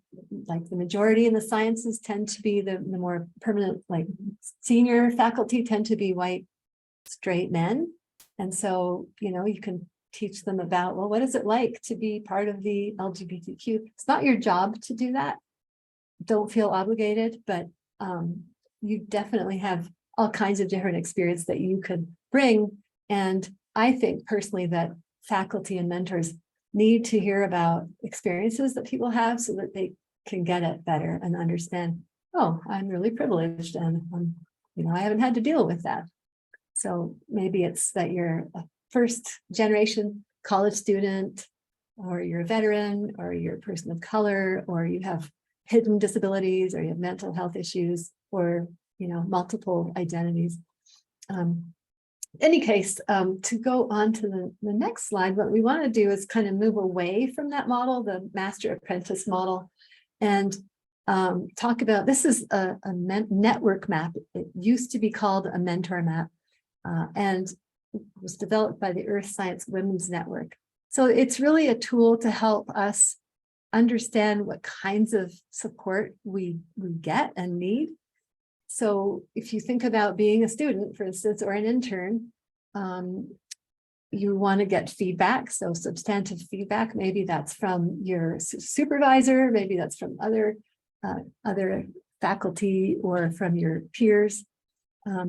[SPEAKER 1] like the majority in the sciences, tend to be the more permanent, like senior faculty tend to be white, straight men. And so, you can teach them about, well, what is it like to be part of the LGBTQ? It's not your job to do that. Don't feel obligated, but you definitely have all kinds of different experience that you could bring. And I think personally that faculty and mentors need to hear about experiences that people have so that they can get it better and understand, oh, I'm really privileged and I haven't had to deal with that. So maybe it's that you're a first generation college student, or you're a veteran, or you're a person of color, or you have hidden disabilities, or you have mental health issues, or multiple identities. Any case, to go on to the next slide, what we want to do is kind of move away from that model, the master apprentice model, and talk about, this is a network map. It used to be called a mentor map, and was developed by the Earth Science Women's Network. So it's really a tool to help us understand what kinds of support we get and need. So if you think about being a student, for instance, or an intern, you want to get feedback. So substantive feedback, maybe that's from your supervisor, maybe that's from other faculty or from your peers.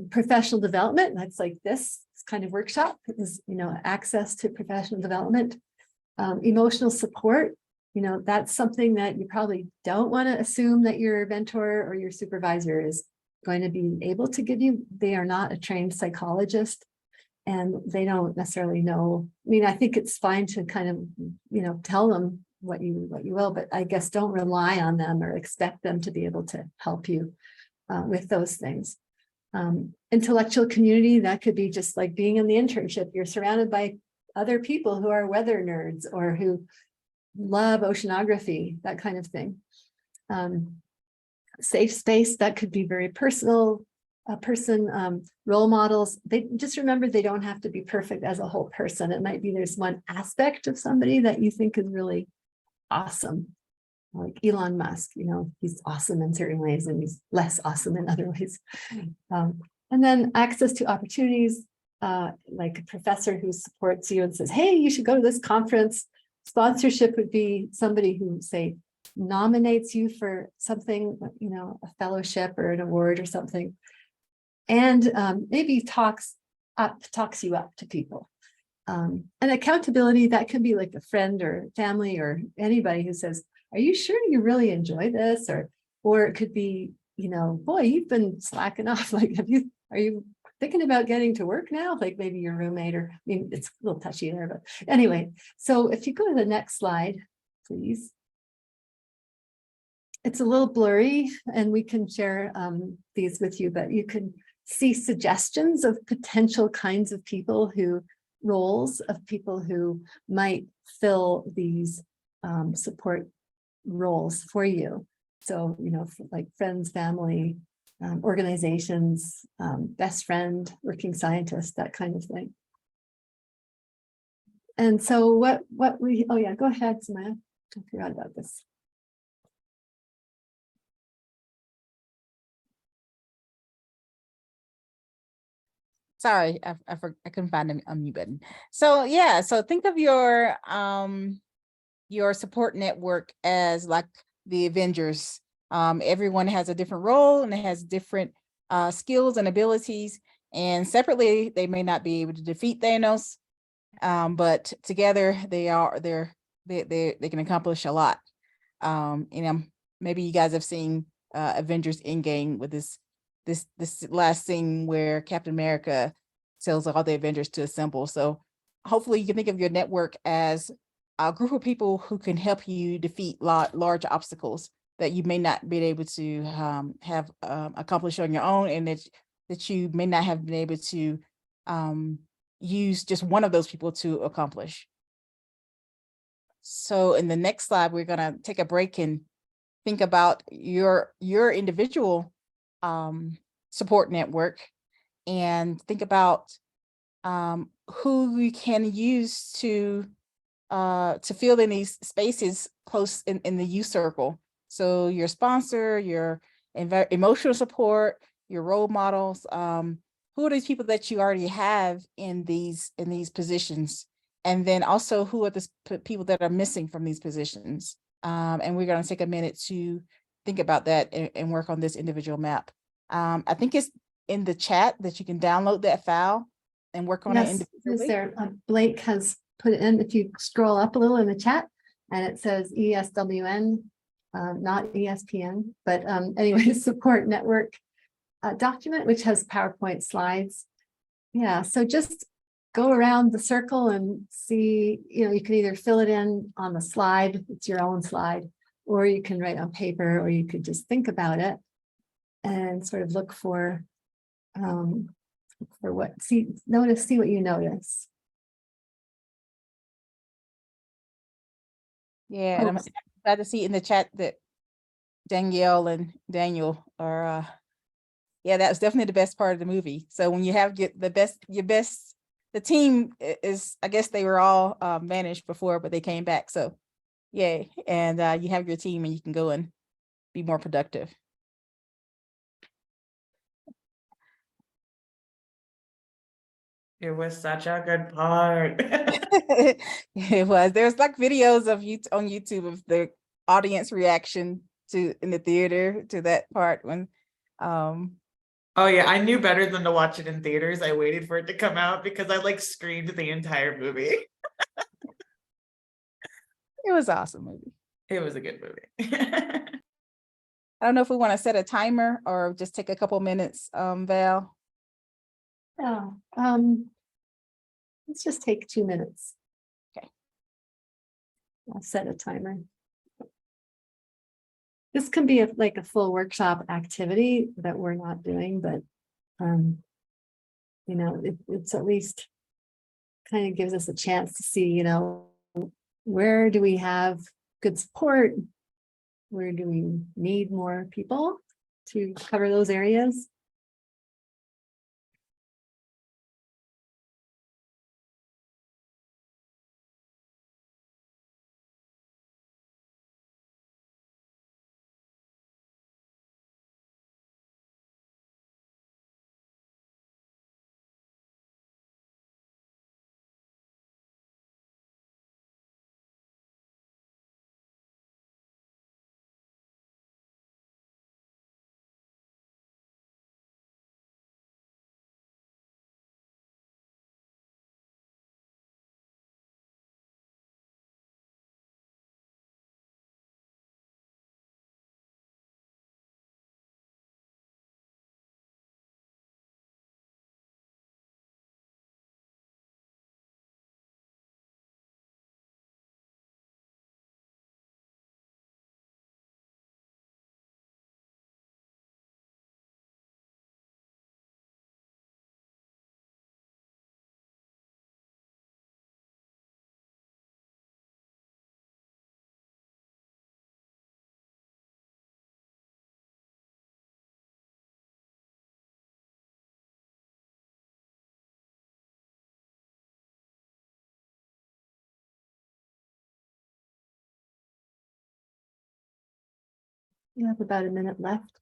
[SPEAKER 1] Professional development, that's like this kind of workshop is, access to professional development. Emotional support, that's something that you probably don't want to assume that your mentor or your supervisor is going to be able to give you. They are not a trained psychologist, and they don't necessarily know. I mean, I think it's fine to kind of, tell them what you will, but I guess don't rely on them or expect them to be able to help you with those things. Intellectual community, that could be just like being in the internship. You're surrounded by other people who are weather nerds or who love oceanography, that kind of thing. Safe space, that could be very personal. Role models, they just remember they don't have to be perfect as a whole person. It might be there's one aspect of somebody that you think is really awesome. Like Elon Musk, he's awesome in certain ways and he's less awesome in other ways. And then access to opportunities, like a professor who supports you and says, hey, you should go to this conference. Sponsorship would be somebody who, say, nominates you for something, a fellowship or an award or something. And maybe talks you up to people. And accountability, that can be like a friend or family or anybody who says, are you sure you really enjoy this? Or it could be, boy, you've been slacking off. Like, are you thinking about getting to work now? Like maybe your roommate, or I mean, it's a little touchy there, but anyway. So if you go to the next slide, please. It's a little blurry and we can share these with you, but you can see suggestions of potential kinds of people roles of people who might fill these support roles for you. So, like friends, family, organizations, best friend, working scientist, that kind of thing. And so oh yeah, go ahead, Samaiyah. I forgot about this.
[SPEAKER 2] Sorry, I couldn't find a mute button. So yeah, so think of your support network as like the Avengers. Everyone has a different role and it has different skills and abilities, and separately they may not be able to defeat Thanos, but together they can accomplish a lot. Maybe you guys have seen Avengers Endgame with this last scene where Captain America tells all the Avengers to assemble. So hopefully you can think of your network as a group of people who can help you defeat large obstacles that you may not be able to have accomplished on your own, and that you may not have been able to use just one of those people to accomplish. So in the next slide, we're gonna take a break and think about your individual support network, and think about who you can use to fill in these spaces close in the youth circle. So your sponsor, your emotional support, your role models, who are these people that you already have in these positions? And then also, who are the people that are missing from these positions? And we're going to take a minute to think about that and work on this individual map. I think it's in the chat that you can download that file and work on it
[SPEAKER 1] Yes, is
[SPEAKER 2] individually?
[SPEAKER 1] there, Blake has put it in, if you scroll up a little in the chat, and it says ESWN, not ESPN, but anyway, support network document, which has PowerPoint slides. Yeah, so just go around the circle and see, you can either fill it in on the slide, it's your own slide, or you can write on paper, or you could just think about it and sort of look for what, see what you notice.
[SPEAKER 2] Yeah, and I'm glad to see in the chat that Danielle and Daniel are, yeah, that's definitely the best part of the movie. So when you have the team is, I guess they were all managed before, but they came back. So yeah, and you have your team and you can go and be more productive.
[SPEAKER 3] It was such a good part.
[SPEAKER 2] It was. There's like videos of you on YouTube of the audience reaction to in the theater to that part when
[SPEAKER 3] Oh yeah, I knew better than to watch it in theaters. I waited for it to come out because I like screamed the entire movie.
[SPEAKER 2] it was an awesome movie.
[SPEAKER 3] It was a good movie.
[SPEAKER 2] I don't know if we want to set a timer or just take a couple minutes, Val.
[SPEAKER 1] Yeah, let's just take 2 minutes.
[SPEAKER 2] Okay.
[SPEAKER 1] I'll set a timer. This can be like a full workshop activity that we're not doing, but it's at least kind of gives us a chance to see, where do we have good support? Where do we need more people to cover those areas? You have about a minute left.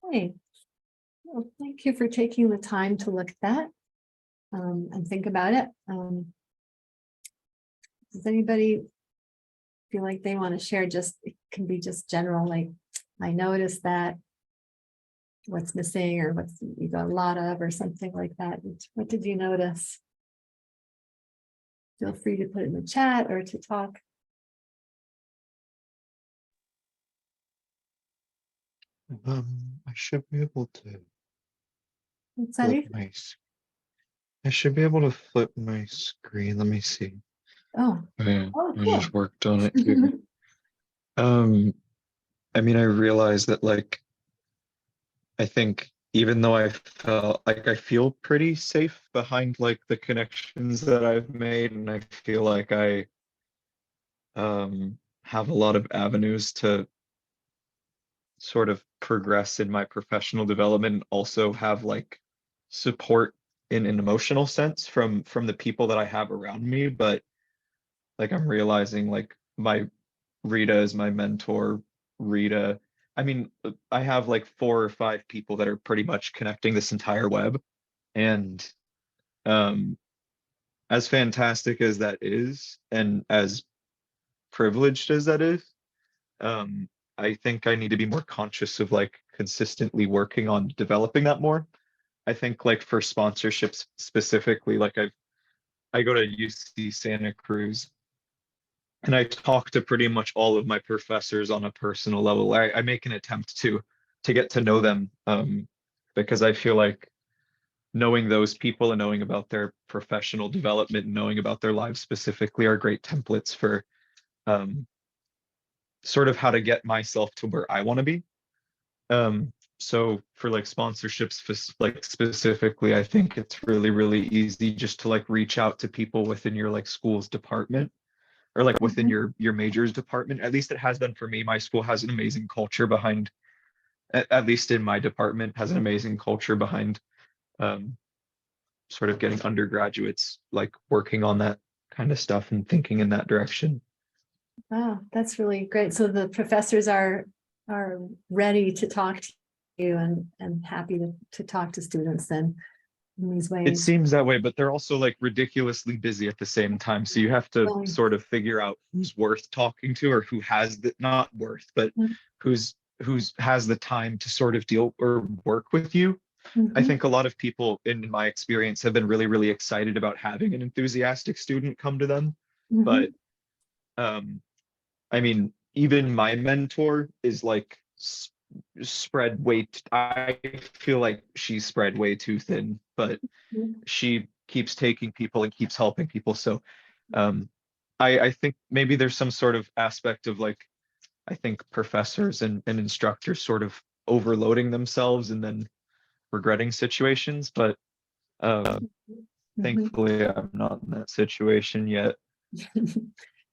[SPEAKER 1] Okay. Well, thank you for taking the time to look at that and think about it. Does anybody feel like they want to share? It can be just general, like I noticed that, what's missing, or what's you got a lot of, or something like that. What did you notice? Feel free to put it in the chat or to talk.
[SPEAKER 8] I should be able to
[SPEAKER 1] What's that?
[SPEAKER 8] flip
[SPEAKER 1] Ethan?
[SPEAKER 8] my. I should be able to flip my screen. Let me see.
[SPEAKER 1] Oh,
[SPEAKER 8] Yeah,
[SPEAKER 1] oh,
[SPEAKER 8] I
[SPEAKER 1] cool.
[SPEAKER 8] just worked on it here. I mean, I realized that like I think even though I felt like I feel pretty safe behind like the connections that I've made, and I feel like I have a lot of avenues to sort of progress in my professional development and also have like support in an emotional sense from the people that I have around me. But like I'm realizing like my Rita is my mentor. Rita, I mean, I have like 4 or 5 people that are pretty much connecting this entire web. And um, as fantastic as that is, and as privileged as that is, um, I think I need to be more conscious of like consistently working on developing that more. I think like for sponsorships specifically, like I go to UC Santa Cruz and I talk to pretty much all of my professors on a personal level. I make an attempt to get to know them because I feel like knowing those people and knowing about their professional development and knowing about their lives specifically are great templates for um, sort of how to get myself to where I want to be. So for like sponsorships, like specifically, I think it's really, really easy just to like reach out to people within your like school's department or like within your majors department. At least it has been for me. My school has an amazing culture behind, at least in my department, has an amazing culture behind um, sort of getting undergraduates like working on that kind of stuff and thinking in that direction.
[SPEAKER 1] Wow, that's really great. So the professors are ready to talk to you and happy to talk to students then in these
[SPEAKER 8] It
[SPEAKER 1] ways.
[SPEAKER 8] seems that way, but they're also like ridiculously busy at the same time. So you have to
[SPEAKER 1] Really?
[SPEAKER 8] sort of figure out who's worth talking to or who has the not worth, but who's has the time to sort of deal or work with you. I think a lot of people in my experience have been really, really excited about having an enthusiastic student come to them. But I mean, even my mentor is like spread way, I feel like she's spread way too thin, but she keeps taking people and keeps helping people. So I think maybe there's some sort of aspect of like, I think professors and instructors sort of overloading themselves and then regretting situations, but thankfully I'm not in that situation yet.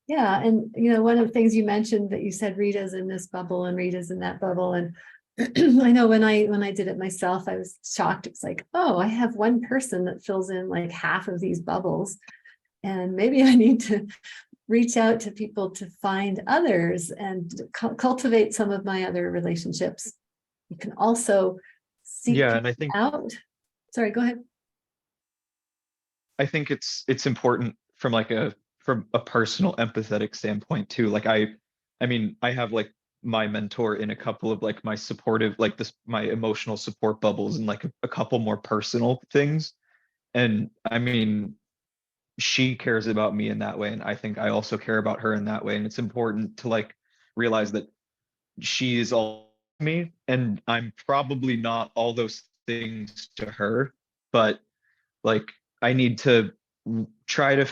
[SPEAKER 1] Yeah, and one of the things you mentioned that you said Rita's in this bubble and Rita's in that bubble, and I know when I did it myself, I was shocked. It's like, oh, I have one person that fills in like half of these bubbles, and maybe I need to reach out to people to find others and cultivate some of my other relationships. You can also seek
[SPEAKER 8] And I think
[SPEAKER 1] out. Sorry, go ahead.
[SPEAKER 8] I think it's important from a personal empathetic standpoint too. Like I mean, I have like my mentor in a couple of like my supportive, like my emotional support bubbles and like a couple more personal things. And I mean, she cares about me in that way. And I think I also care about her in that way. And it's important to like realize that she is all me and I'm probably not all those things to her, but like I need to try to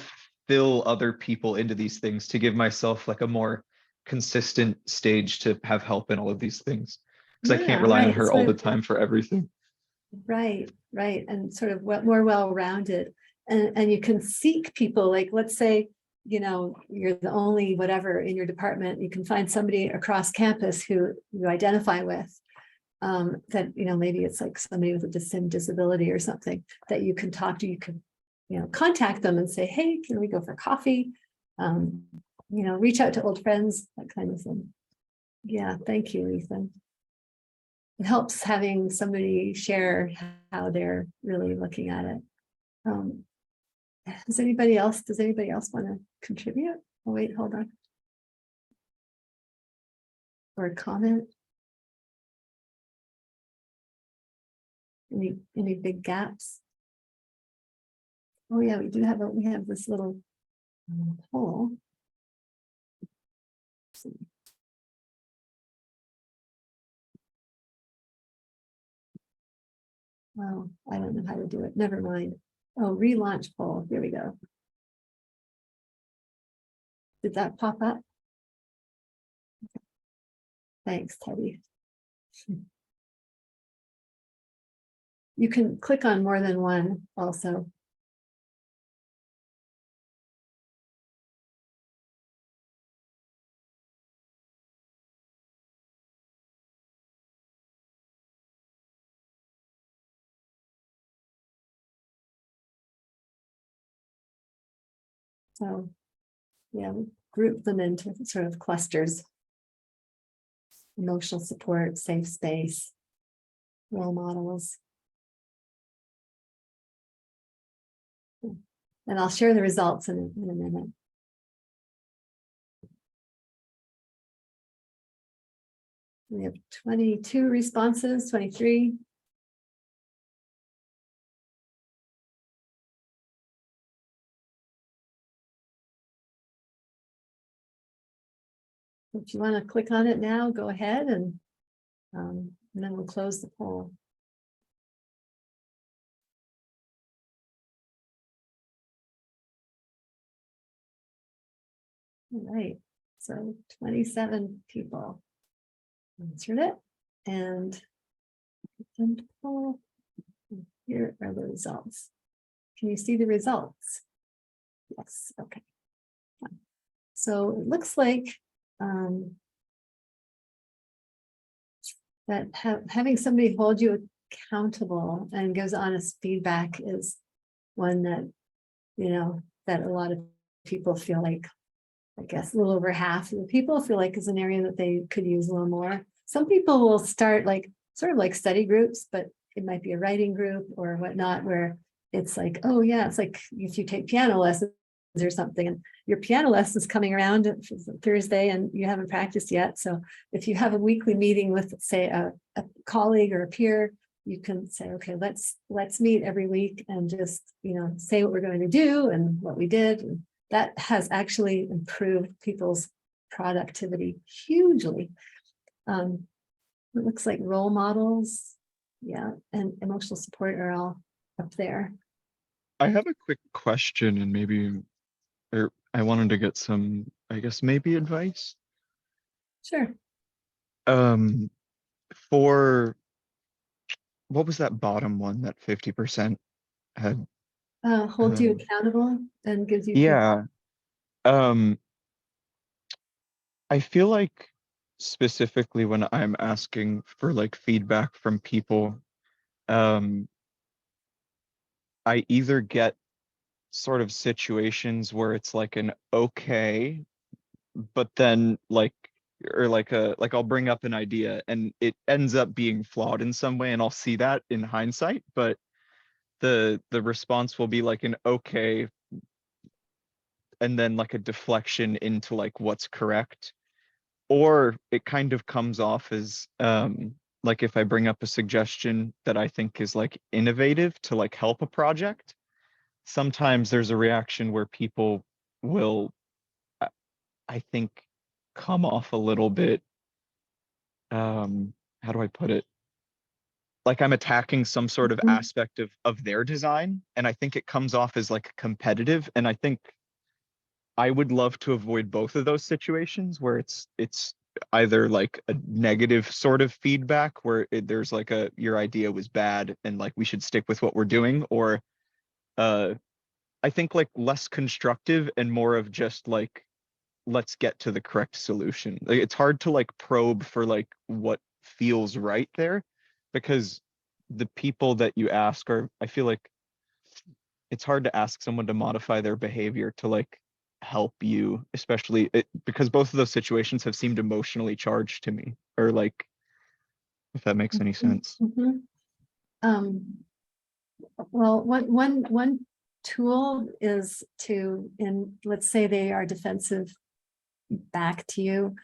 [SPEAKER 8] fill other people into these things to give myself like a more consistent stage to have help in all of these things because I can't rely on her all the time for everything.
[SPEAKER 1] Right, and sort of more well-rounded, and you can seek people, like let's say you're the only whatever in your department, you can find somebody across campus who you identify with, that maybe it's like somebody with a disability or something that you can talk to. You can contact them and say, hey, can we go for coffee? Reach out to old friends, that kind of thing. Yeah, thank you, Ethan. It helps having somebody share how they're really looking at it. Does anybody else want to contribute? Oh, wait, hold on. Or a comment? Any big gaps? Oh yeah, we have this little poll. Oh, I don't know how to do it. Never mind. Oh, relaunch poll. Here we go. Did that pop up? Thanks, Teddy. You can click on more than one also. So, yeah, we group them into sort of clusters. Emotional support, safe space, role models. And I'll share the results in a minute. We have 22 responses, 23. If you want to click on it now, go ahead and then we'll close the poll. All right, so 27 people answered it, and here are the results. Can you see the results? Yes, okay. So it looks like that having somebody hold you accountable and gives honest feedback is one that, you know, that a lot of people feel like, I guess a little over half of the people feel like is an area that they could use a little more. Some people will start like sort of like study groups, but it might be a writing group or whatnot, where it's like, oh yeah, it's like if you take piano lessons or something, and your piano lessons coming around Thursday and you haven't practiced yet. So if you have a weekly meeting with, say, a colleague or a peer, you can say, okay, let's meet every week and just, you know, say what we're going to do and what we did. And that has actually improved people's productivity hugely. It looks like role models, yeah, and emotional support are all up there.
[SPEAKER 8] I have a quick question, and maybe I wanted to get some, I guess, maybe advice.
[SPEAKER 1] Sure.
[SPEAKER 8] For what was that bottom one that 50% had?
[SPEAKER 1] Hold you accountable and gives you
[SPEAKER 8] Yeah. I feel like specifically when I'm asking for like feedback from people, I either get sort of situations where it's like an okay, but then like, or like I'll bring up an idea and it ends up being flawed in some way, and I'll see that in hindsight, but the response will be like an okay and then like a deflection into like what's correct. Or it kind of comes off as like if I bring up a suggestion that I think is like innovative to like help a project, sometimes there's a reaction where people will, I think, come off a little bit, how do I put it? Like I'm attacking some sort of aspect of their design, and I think it comes off as like competitive. And I think I would love to avoid both of those situations where it's either like a negative sort of feedback where there's like a your idea was bad and like we should stick with what we're doing, or I think like less constructive and more of just like let's get to the correct solution. Like, it's hard to like probe for like what feels right there, because the people that you ask are, I feel like it's hard to ask someone to modify their behavior to like help you, especially because both of those situations have seemed emotionally charged to me, or like, if that makes any sense.
[SPEAKER 1] Well, one tool is to, let's say they are defensive back to you.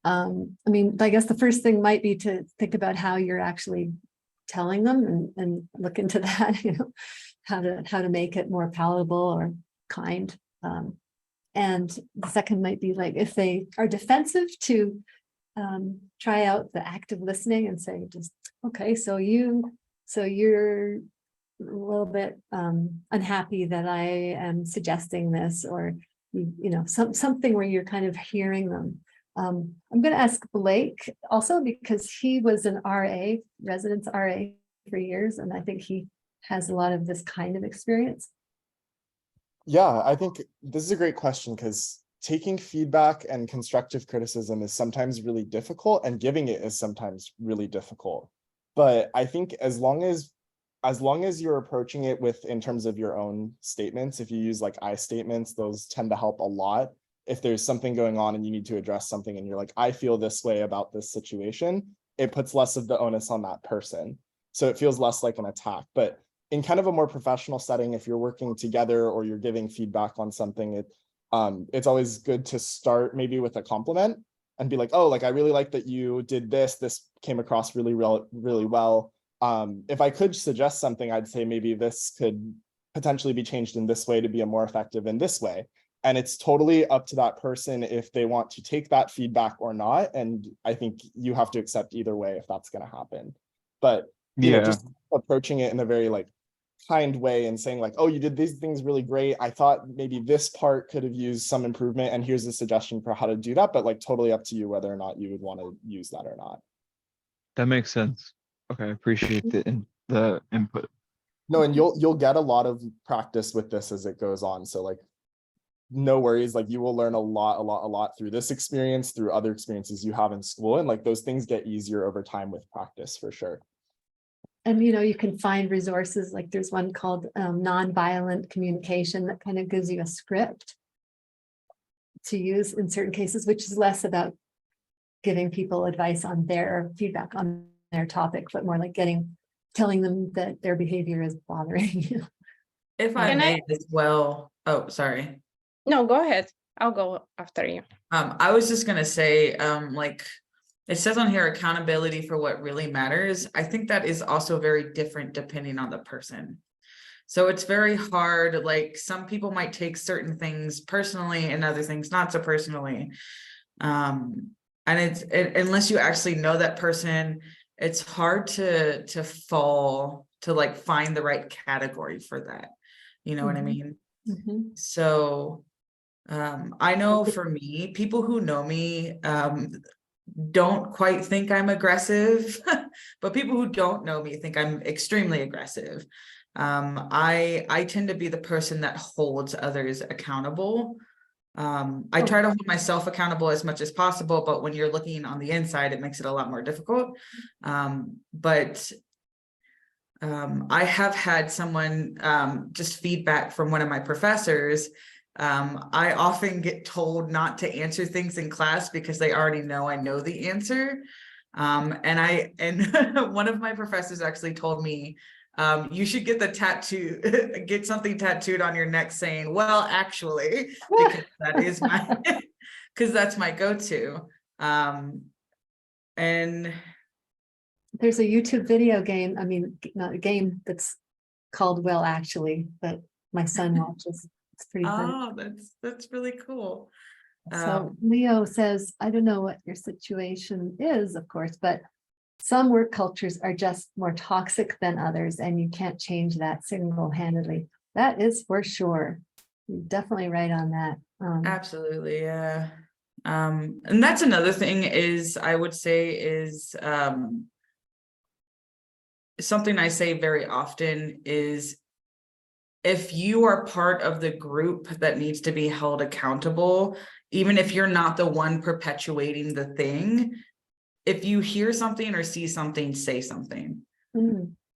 [SPEAKER 1] I mean, I guess the first thing might be to think about how you're actually telling them and look into that, you know, how to make it more palatable or kind. And the second might be like, if they are defensive, to try out the active listening and say, just, okay, so you So you're a little bit unhappy that I am suggesting this, or you know, something where you're kind of hearing them. I'm going to ask Blake also, because he was an RA, residence RA for years, and I think he has a lot of this kind of experience.
[SPEAKER 7] Yeah, I think this is a great question, because taking feedback and constructive criticism is sometimes really difficult, and giving it is sometimes really difficult. But I think as long as you're approaching it with, in terms of your own statements, if you use like I statements, those tend to help a lot. If there's something going on and you need to address something and you're like, I feel this way about this situation, it puts less of the onus on that person. So it feels less like an attack. But in kind of a more professional setting, if you're working together or you're giving feedback on something, it's always good to start maybe with a compliment and be like, oh, like, I really like that you did this. This came across really well. If I could suggest something, I'd say maybe this could potentially be changed in this way to be a more effective in this way. And it's totally up to that person if they want to take that feedback or not. And I think you have to accept either way if that's going to happen. But you know, just approaching it in a very like kind way and saying like, oh, you did these things really great. I thought maybe this part could have used some improvement, and here's a suggestion for how to do that. But like totally up to you whether or not you would want to use that or not.
[SPEAKER 8] That makes sense. Okay, I appreciate the input.
[SPEAKER 7] No, and you'll get a lot of practice with this as it goes on. So like, no worries, like you will learn a lot through this experience, through other experiences you have in school, and like those things get easier over time with practice for sure.
[SPEAKER 1] And you know, you can find resources, like there's one called nonviolent communication that kind of gives you a script to use in certain cases, which is less about giving people advice on their feedback on their topic, but more like telling them that their behavior is bothering you.
[SPEAKER 3] If I
[SPEAKER 4] Can I-
[SPEAKER 3] may as well, oh, sorry.
[SPEAKER 4] No, go ahead. I'll go after you.
[SPEAKER 3] I was just gonna say, like, it says on here, accountability for what really matters. I think that is also very different depending on the person. So it's very hard, like some people might take certain things personally and other things not so personally. And unless you actually know that person, it's hard to fall to like find the right category for that. You know what I mean? So I know for me, people who know me don't quite think I'm aggressive, but people who don't know me think I'm extremely aggressive. I tend to be the person that holds others accountable. I try to hold myself accountable as much as possible, but when you're looking on the inside, it makes it a lot more difficult. But I have had someone just feedback from one of my professors. I often get told not to answer things in class because they already know I know the answer. And one of my professors actually told me, you should get get something tattooed on your neck saying, well, actually, because that is because that's my go-to. And
[SPEAKER 1] There's a YouTube video game, I mean, not a game that's called Well Actually, that my son watches. It's pretty fun.
[SPEAKER 3] oh, that's really cool.
[SPEAKER 1] So Leo says, I don't know what your situation is, of course, but some work cultures are just more toxic than others, and you can't change that single-handedly. That is for sure. You're definitely right on that.
[SPEAKER 3] Absolutely, yeah. And that's another thing is I would say is something I say very often is if you are part of the group that needs to be held accountable, even if you're not the one perpetuating the thing, if you hear something or see something, say something.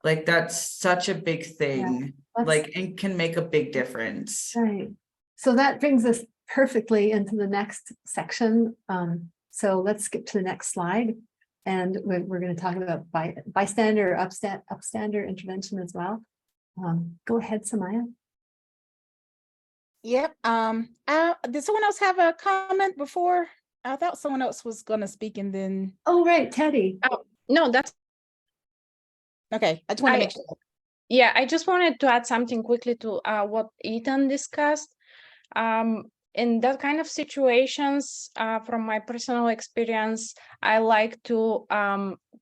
[SPEAKER 3] Like that's such a big thing, like it can make a big difference.
[SPEAKER 1] Right. So that brings us perfectly into the next section. So let's skip to the next slide. And we're going to talk about bystander or upstander intervention as well. Go ahead, Samaiyah.
[SPEAKER 2] Yep. Did someone else have a comment before? I thought someone else was going to speak and then.
[SPEAKER 1] Oh, right, Teddy.
[SPEAKER 4] Oh, no, that's
[SPEAKER 2] okay. I just want to make sure.
[SPEAKER 4] Yeah, I just wanted to add something quickly to what Ethan discussed. In that kind of situations, from my personal experience, I like to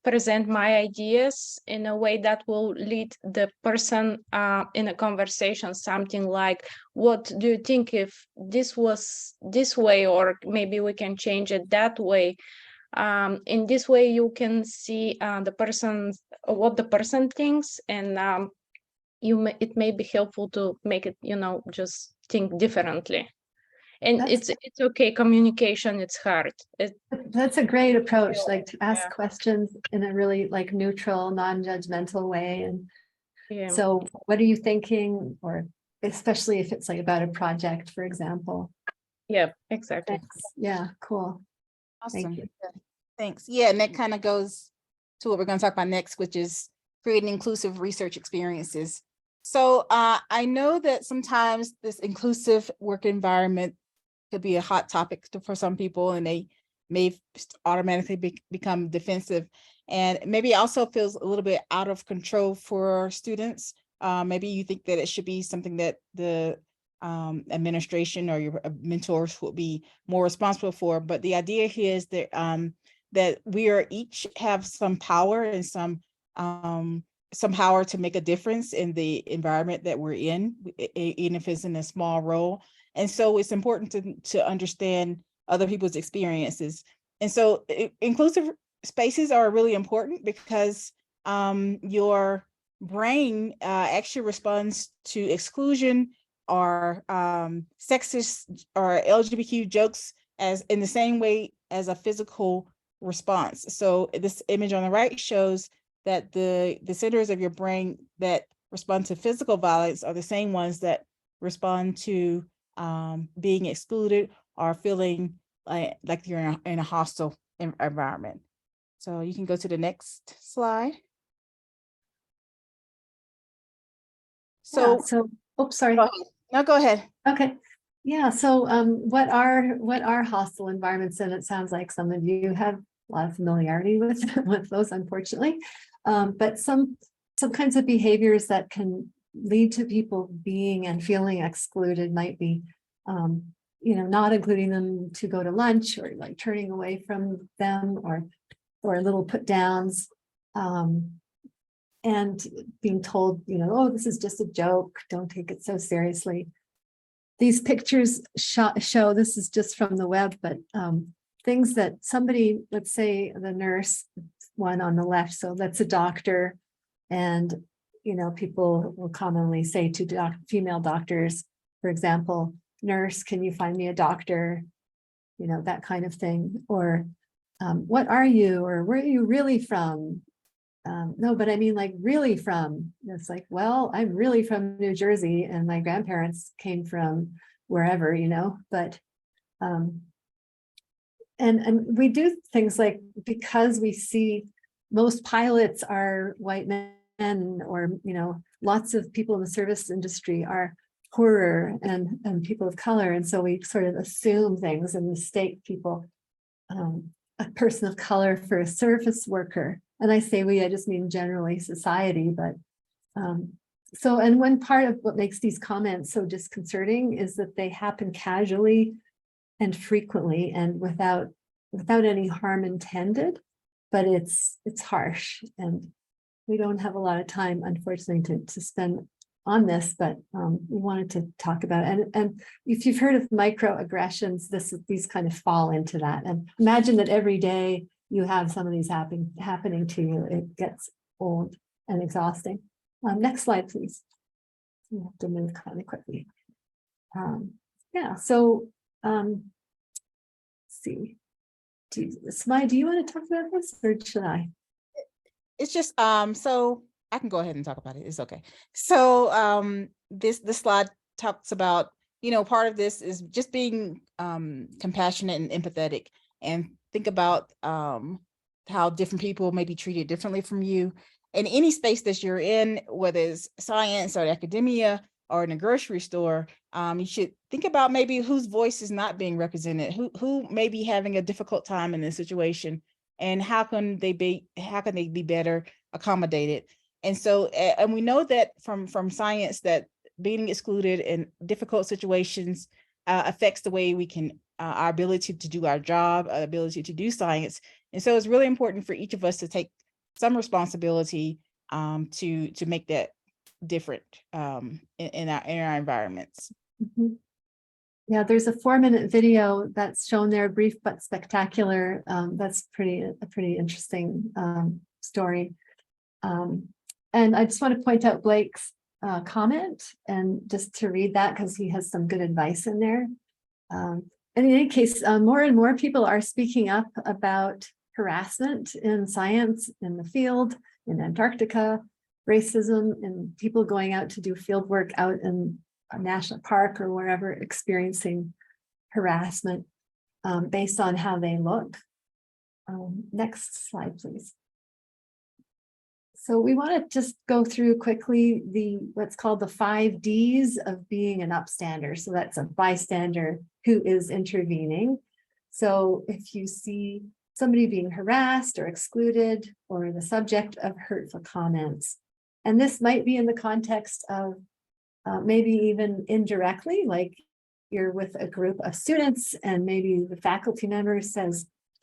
[SPEAKER 4] present my ideas in a way that will lead the person in a conversation, something like, what do you think if this was this way, or maybe we can change it that way? In this way you can see what the person thinks, and it may be helpful to make it, just think differently. And
[SPEAKER 1] That's-
[SPEAKER 4] it's okay, communication, it's hard.
[SPEAKER 1] That's a great approach, like to ask
[SPEAKER 4] Yeah.
[SPEAKER 1] questions in a really like neutral, non-judgmental way. And
[SPEAKER 4] Yeah.
[SPEAKER 1] so what are you thinking? Or especially if it's like about a project, for example.
[SPEAKER 4] Yeah, exactly.
[SPEAKER 1] Thanks. Yeah, cool.
[SPEAKER 2] Awesome.
[SPEAKER 1] you.
[SPEAKER 2] Yeah. Thanks. Yeah, and that kind of goes to what we're going to talk about next, which is creating inclusive research experiences. So I know that sometimes this inclusive work environment could be a hot topic for some people, and they may automatically become defensive, and maybe also feels a little bit out of control for students. Maybe you think that it should be something that the administration or your mentors will be more responsible for, but the idea here is that that we are each have some power and some power to make a difference in the environment that we're in, even if it's in a small role. And so it's important to understand other people's experiences. And so inclusive spaces are really important because your brain actually responds to exclusion or sexist or LGBTQ jokes as in the same way as a physical response. So this image on the right shows that the centers of your brain that respond to physical violence are the same ones that respond to being excluded or feeling like you're in a hostile environment. So you can go to the next slide. So,
[SPEAKER 1] oops, sorry.
[SPEAKER 2] No, go ahead.
[SPEAKER 1] Okay. Yeah. So what are hostile environments? And it sounds like some of you have a lot of familiarity with those, unfortunately. But some kinds of behaviors that can lead to people being and feeling excluded might be, not including them to go to lunch, or like turning away from them, or little put downs, and being told, oh, this is just a joke, don't take it so seriously. These pictures show, this is just from the web, but things that somebody, let's say the nurse, one on the left, so that's a doctor, and people will commonly say to female doctors, for example, nurse, can you find me a doctor? That kind of thing. Or what are you, or where are you really from? No, but I mean, like, really from. It's like, well, I'm really from New Jersey and my grandparents came from wherever, but and we do things like, because we see most pilots are white men, or lots of people in the service industry are poorer and people of color, and so we sort of assume things and mistake people, a person of color for a service worker. And I say we, I just mean generally society, but and one part of what makes these comments so disconcerting is that they happen casually and frequently and without any harm intended, but it's harsh, and we don't have a lot of time, unfortunately, to spend on this, but we wanted to talk about it. And if you've heard of microaggressions, these kind of fall into that. And imagine that every day you have some of these happening to you. It gets old and exhausting. Next slide, please. You have to move kind of quickly. Yeah, so let's see. Samaiyah, do you want to talk about this, or should I?
[SPEAKER 2] It's just so I can go ahead and talk about it. It's okay. So this slide talks about, part of this is just being compassionate and empathetic, and think about how different people may be treated differently from you. In any space that you're in, whether it's science or academia or in a grocery store, you should think about maybe whose voice is not being represented, who may be having a difficult time in this situation, and how can they be better accommodated. And so, and we know that from science that being excluded in difficult situations affects the way we can, our ability to do our job, our ability to do science. And so it's really important for each of us to take some responsibility to make that different in our environments.
[SPEAKER 1] Mhm. Yeah, there's a 4-minute video that's shown there, brief but spectacular. That's a pretty interesting story. And I just want to point out Blake's comment, and just to read that because he has some good advice in there. And in any case, more and more people are speaking up about harassment in science, in the field, in Antarctica, racism, and people going out to do field work out in a national park or wherever, experiencing harassment based on how they look. Next slide, please. So we want to just go through quickly what's called the 5 Ds of being an upstander. So that's a bystander who is intervening. So if you see somebody being harassed or excluded or the subject of hurtful comments, and this might be in the context of maybe even indirectly, like you're with a group of students and maybe the faculty member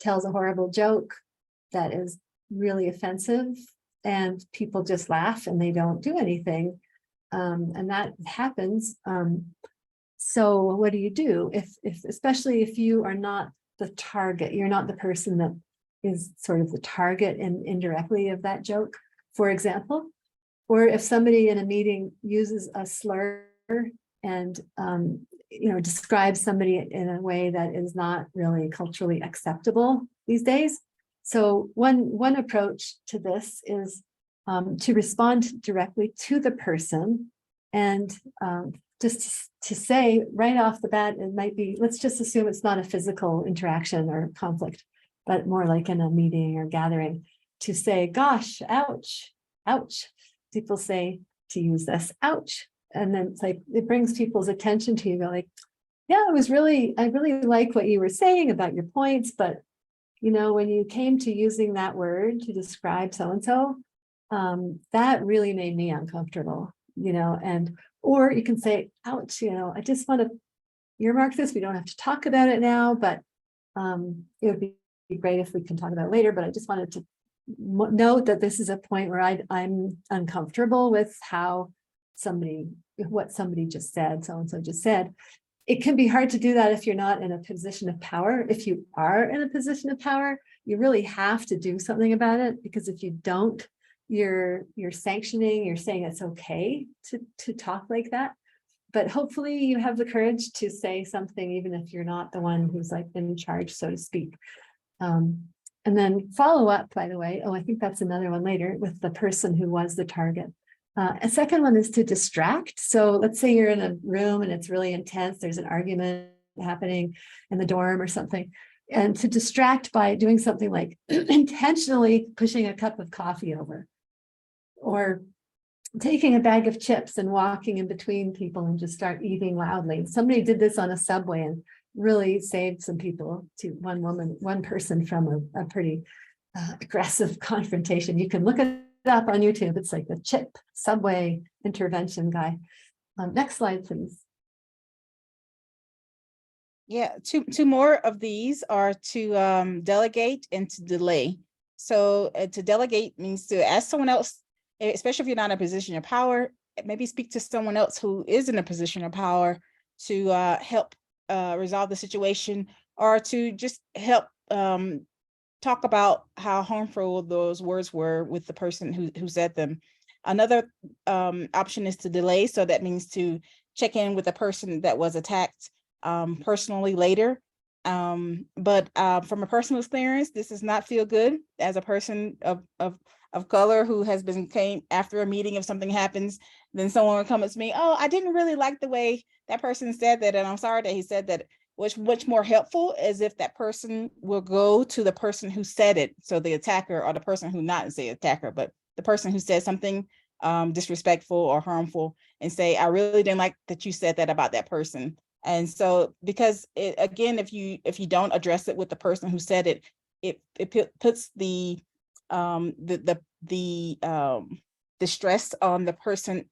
[SPEAKER 1] tells a horrible joke that is really offensive, and people just laugh and they don't do anything. And that happens. So what do you do if especially if you are not the target, you're not the person that is sort of the target and indirectly of that joke, for example, or if somebody in a meeting uses a slur and describes somebody in a way that is not really culturally acceptable these days. So one approach to this is to respond directly to the person, and just to say right off the bat, it might be, let's just assume it's not a physical interaction or conflict, but more like in a meeting or gathering, to say, gosh, ouch, ouch. People say to use this, ouch. And then it's like, it brings people's attention to you. Go like, yeah, I really like what you were saying about your points, but when you came to using that word to describe so-and-so, that really made me uncomfortable, or you can say, ouch, I just want to earmark this. We don't have to talk about it now, but it would be great if we can talk about it later, but I just wanted to note that this is a point where I'm uncomfortable with what somebody just said, so-and-so just said. It can be hard to do that if you're not in a position of power. If you are in a position of power, you really have to do something about it, because if you don't, you're sanctioning, you're saying it's okay to talk like that. But hopefully you have the courage to say something, even if you're not the one who's like in charge, so to speak. And then follow up, by the way, I think that's another one later, with the person who was the target. A second one is to distract. So let's say you're in a room and it's really intense. There's an argument happening in the dorm or something. And to distract by doing something like intentionally pushing a cup of coffee over, or taking a bag of chips and walking in between people and just start eating loudly. Somebody did this on a subway and really saved some people, to one person from a pretty aggressive confrontation. You can look it up on YouTube. It's like the chip subway intervention guy. Next slide, please.
[SPEAKER 2] Yeah, two more of these are to delegate and to delay. So to delegate means to ask someone else, especially if you're not in a position of power, maybe speak to someone else who is in a position of power to help resolve the situation, or to just help talk about how harmful those words were with the person who said them. Another option is to delay. So that means to check in with the person that was attacked personally later. But from a personal experience, this does not feel good. As a person of color who has came after a meeting, if something happens, then someone will come up to me, oh, I didn't really like the way that person said that, and I'm sorry that he said that. What's much more helpful is if that person will go to the person who said it. So the attacker, or the person who not say attacker, but the person who said something disrespectful or harmful, and say, I really didn't like that you said that about that person. And so, because again, if you don't address it with the person who said it, it puts the stress on the person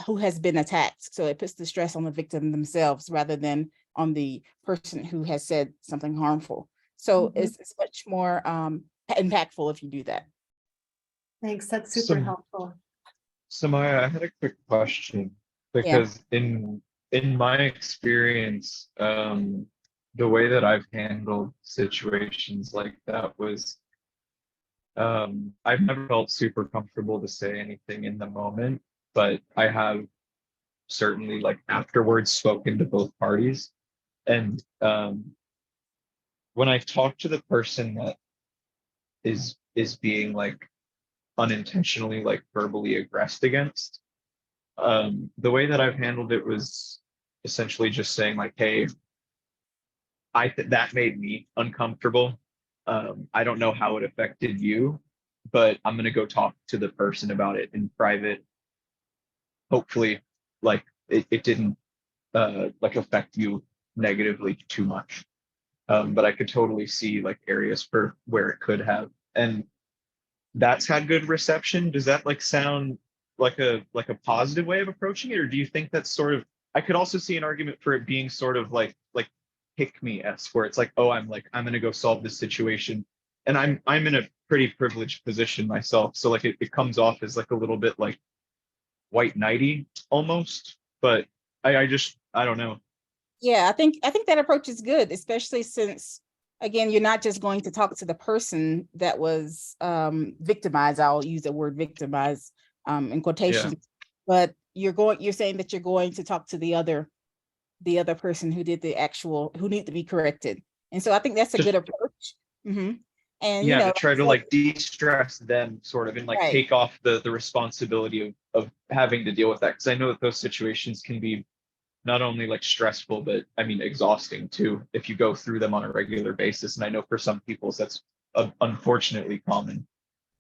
[SPEAKER 2] who has been attacked. So it puts the stress on the victim themselves rather than on the person who has said something harmful. So it's much more impactful if you do that.
[SPEAKER 1] Thanks, that's super helpful.
[SPEAKER 8] Samaiyah, I had a quick question because in my experience, the way that I've handled situations like that was I've never felt super comfortable to say anything in the moment, but I have certainly like afterwards spoken to both parties. And when I talk to the person that is being like unintentionally like verbally aggressed against, the way that I've handled it was essentially just saying like, hey, that made me uncomfortable. I don't know how it affected you, but I'm gonna go talk to the person about it in private. Hopefully, like it didn't like affect you negatively too much. But I could totally see like areas for where it could have. And that's had good reception. Does that like sound like a positive way of approaching it? Or do you think that's sort of, I could also see an argument for it being sort of like pick me-esque, where it's like, oh, I'm gonna go solve this situation. And I'm in a pretty privileged position myself. So like it comes off as like a little bit like white knighty almost. But I don't know.
[SPEAKER 2] Yeah, I think that approach is good, especially since, again, you're not just going to talk to the person that was victimized. I'll use the word victimized in quotations, but you're saying that you're going to talk to the other person who did who need to be corrected. And so I think that's a good approach. And
[SPEAKER 8] to try to like de-stress them sort of and like take off the responsibility of having to deal with that. Because I know that those situations can be not only like stressful, but I mean exhausting too, if you go through them on a regular basis. And I know for some people that's unfortunately common.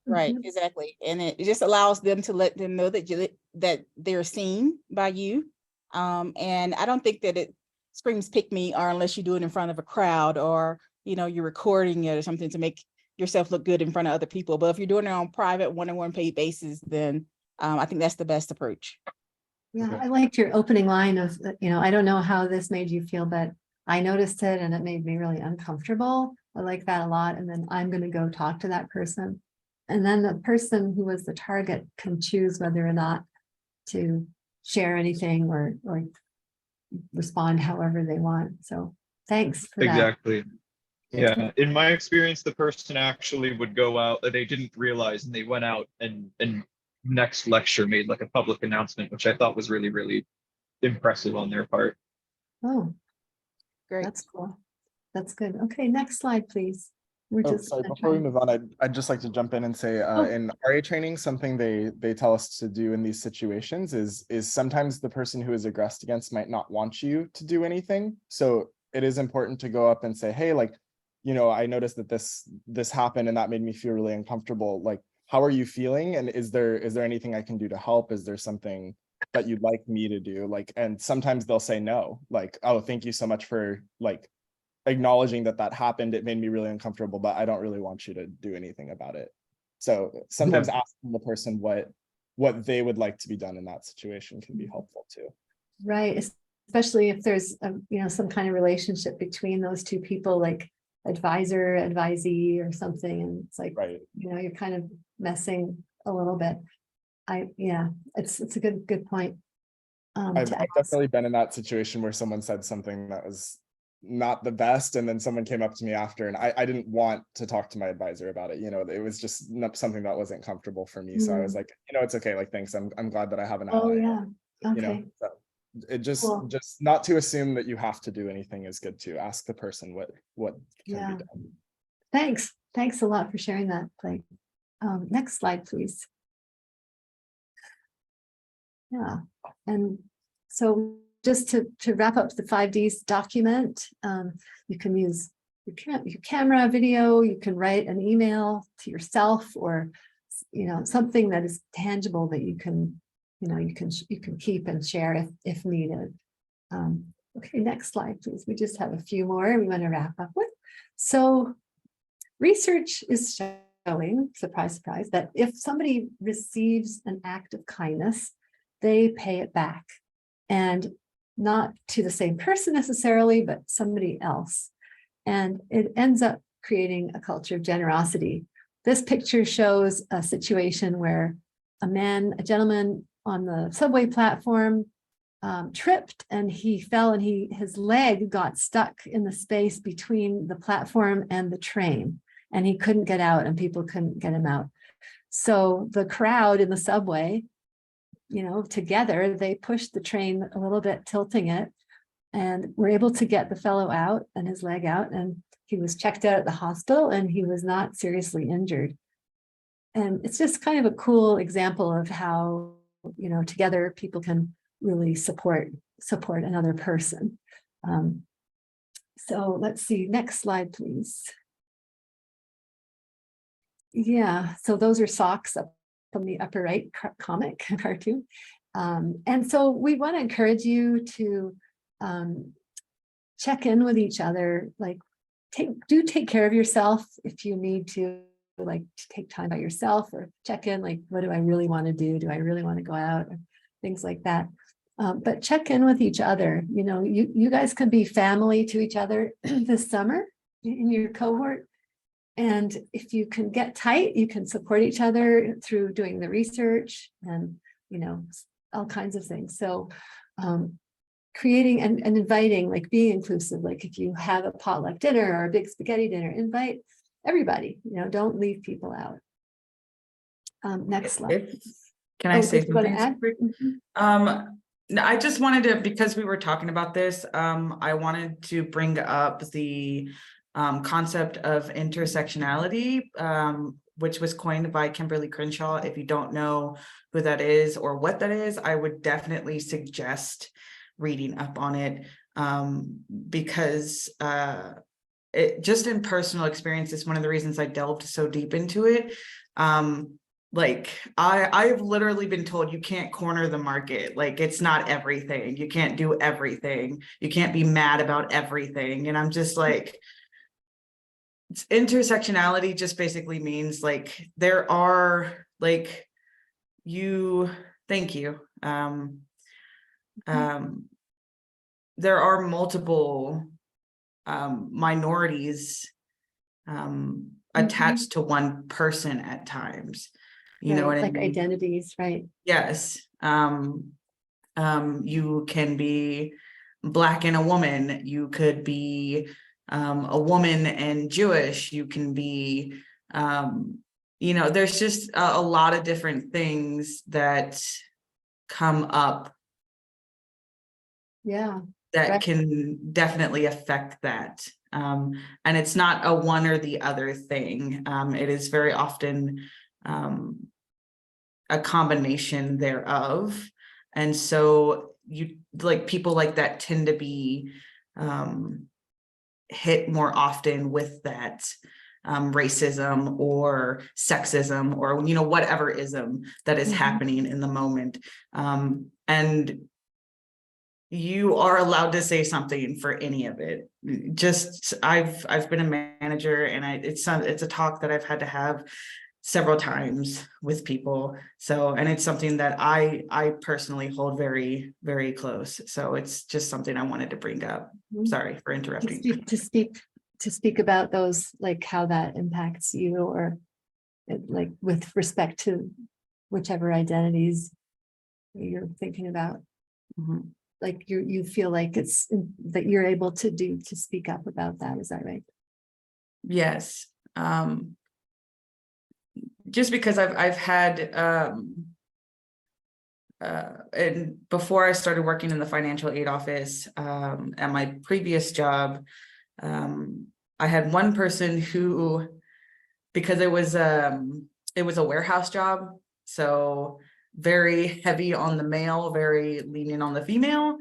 [SPEAKER 2] Right, exactly. And it just allows them to let them know that they're seen by you. And I don't think that it screams pick me, or unless you do it in front of a crowd, or you're recording it or something to make yourself look good in front of other people. But if you're doing it on private one-on-one paid basis, then I think that's the best approach.
[SPEAKER 1] Yeah, I liked your opening line of, I don't know how this made you feel, but I noticed it and it made me really uncomfortable. I like that a lot. And then I'm going to go talk to that person. And then the person who was the target can choose whether or not to share anything or respond however they want. So thanks for that.
[SPEAKER 8] Exactly. Yeah. In my experience, the person actually would go out, they didn't realize, and they went out and next lecture made like a public announcement, which I thought was really, really impressive on their part.
[SPEAKER 1] Oh,
[SPEAKER 2] great.
[SPEAKER 1] That's cool. That's good. Okay, next slide, please.
[SPEAKER 7] Sorry, before we move on, I'd just like to jump in and say in RA training, something they tell us to do in these situations is sometimes the person who is aggressed against might not want you to do anything. So it is important to go up and say, hey, like, I noticed that this happened and that made me feel really uncomfortable. Like, how are you feeling? And is there anything I can do to help? Is there something that you'd like me to do? Like, and sometimes they'll say no, like, oh, thank you so much for like acknowledging that happened. It made me really uncomfortable, but I don't really want you to do anything about it. So sometimes asking the person what they would like to be done in that situation can be helpful too.
[SPEAKER 1] Right, especially if there's some kind of relationship between those two people, like advisor, advisee or something, and it's like, you're kind of messing a little bit. It's a good point.
[SPEAKER 7] I've definitely been in that situation where someone said something that was not the best, and then someone came up to me after, and I didn't want to talk to my advisor about it. It was just something that wasn't comfortable for me. So I was like, it's okay, like, thanks, I'm glad that I have an ally.
[SPEAKER 1] Oh yeah, okay.
[SPEAKER 7] So it just not to assume that you have to do anything is good too. Ask the person what can be done.
[SPEAKER 1] Thanks a lot for sharing that, Blake. Next slide, please. Yeah, and so just to wrap up the 5Ds document, you can use your camera, video, you can write an email to yourself, or something that is tangible that you can keep and share if needed. Okay, next slide, please. We just have a few more we want to wrap up with. So research is showing, surprise, surprise, that if somebody receives an act of kindness, they pay it back, and not to the same person necessarily, but somebody else. And it ends up creating a culture of generosity this picture shows a situation where a gentleman on the subway platform tripped and he fell, and his leg got stuck in the space between the platform and the train, and he couldn't get out, and people couldn't get him out. So the crowd in the subway, together, they pushed the train a little bit, tilting it, and were able to get the fellow out and his leg out, and he was checked out at the hospital, and he was not seriously injured. And it's just kind of a cool example of how, together people can really support another person. So let's see, next slide, please. Yeah, so those are socks up from the upper right comic cartoon. And so we want to encourage you to check in with each other, like take care of yourself if you need to, like take time by yourself, or check in, like, what do I really want to do? Do I really want to go out? Or things like that. But check in with each other. You guys can be family to each other this summer in your cohort. And if you can get tight, you can support each other through doing the research and, all kinds of things. So creating and inviting, like being inclusive, like if you have a potluck dinner or a big spaghetti dinner, invite everybody, don't leave people out. Next slide.
[SPEAKER 3] Can I say
[SPEAKER 1] did you want to
[SPEAKER 3] something?
[SPEAKER 1] add?
[SPEAKER 3] No, I just wanted to, because we were talking about this, I wanted to bring up the concept of intersectionality, which was coined by Kimberly Crenshaw. If you don't know who that is or what that is, I would definitely suggest reading up on it, because just in personal experience, it's one of the reasons I delved so deep into it. Like I've literally been told you can't corner the market. Like, it's not everything. You can't do everything. You can't be mad about everything. And I'm just like, intersectionality just basically means like there are like thank you. There are multiple minorities attached to one person at times. You know what I mean?
[SPEAKER 1] Like identities, right?
[SPEAKER 3] Yes. You can be Black and a woman. You could be a woman and Jewish. You can be, there's just a lot of different things that come up.
[SPEAKER 1] Yeah.
[SPEAKER 3] That
[SPEAKER 1] right.
[SPEAKER 3] can definitely affect that. And it's not a one or the other thing. It is very often a combination thereof. And so people like that tend to be hit more often with that racism or sexism or, whatever ism that is happening in the moment. And you are allowed to say something for any of it. Just I've been a manager, and it's a talk that I've had to have several times with people. So, and it's something that I personally hold very, very close. So it's just something I wanted to bring up. Sorry for interrupting.
[SPEAKER 1] To speak about those, like how that impacts you, or like with respect to whichever identities you're thinking about. Like you feel like it's that you're able to speak up about that. Is that right?
[SPEAKER 3] Yes. Just because I've had and before I started working in the financial aid office, at my previous job, I had one person who, because it was a warehouse job, so very heavy on the male, very lenient on the female.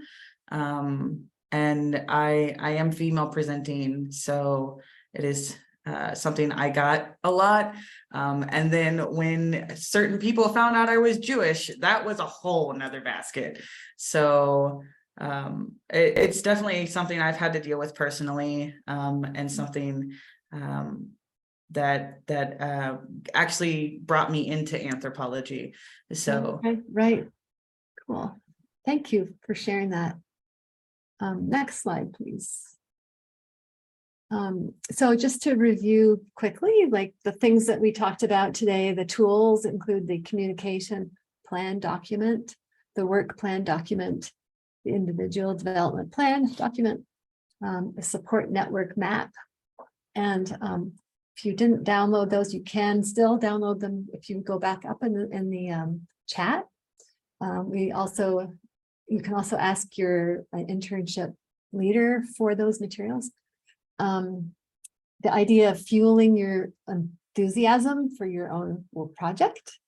[SPEAKER 3] And I am female presenting, so it is something I got a lot. And then when certain people found out I was Jewish, that was a whole nother basket. So it's definitely something I've had to deal with personally, and something that actually brought me into anthropology. So
[SPEAKER 1] right. Cool. Thank you for sharing that. Next slide, please. So just to review quickly, like the things that we talked about today, the tools include the communication plan document, the work plan document, the individual development plan document, the support network map. And if you didn't download those, you can still download them if you go back up in the chat. You can also ask your internship leader for those materials. The idea of fueling your enthusiasm for your own project,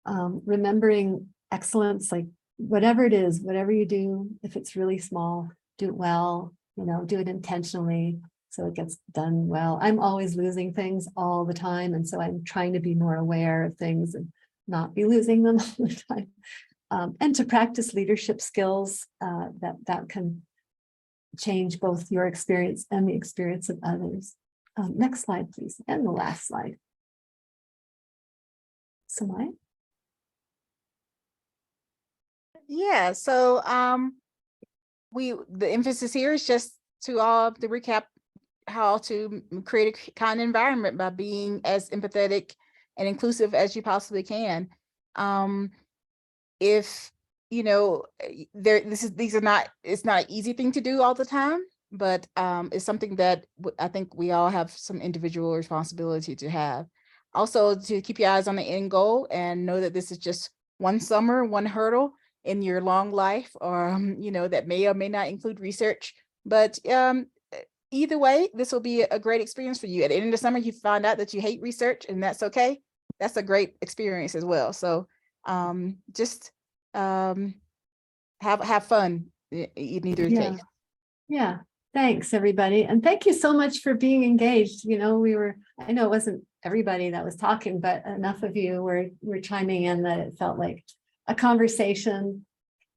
[SPEAKER 1] remembering excellence, like whatever it is, whatever you do, if it's really small, do it well, do it intentionally so it gets done well. I'm always losing things all the time, and so I'm trying to be more aware of things and not be losing them all the time. And to practice leadership skills that can change both your experience and the experience of others. Next slide, please, and the last slide. Samaiyah?
[SPEAKER 2] Yeah, so the emphasis here is just to recap how to create a kind environment by being as empathetic and inclusive as you possibly can. If it's not an easy thing to do all the time, but it's something that I think we all have some individual responsibility to have. Also, to keep your eyes on the end goal and know that this is just one summer, one hurdle in your long life, or that may or may not include research. But either way, this will be a great experience for you. At the end of the summer, you find out that you hate research, and that's okay. That's a great experience as well. So just have fun in either case.
[SPEAKER 1] Yeah, thanks everybody, and thank you so much for being engaged. I know it wasn't everybody that was talking, but enough of you were chiming in that it felt like a conversation,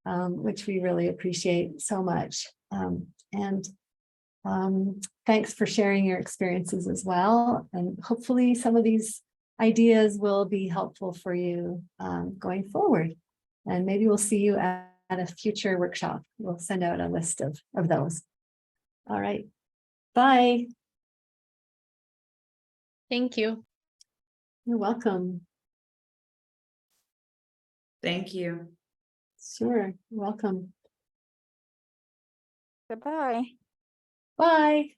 [SPEAKER 1] which we really appreciate so much. Thanks for sharing your experiences as well, and hopefully some of these ideas will be helpful for you going forward. And maybe we'll see you at a future workshop. We'll send out a list of those. All right. Bye.
[SPEAKER 4] Thank you.
[SPEAKER 1] You're welcome.
[SPEAKER 3] Thank you.
[SPEAKER 1] Sure. Welcome.
[SPEAKER 2] Goodbye.
[SPEAKER 1] Bye.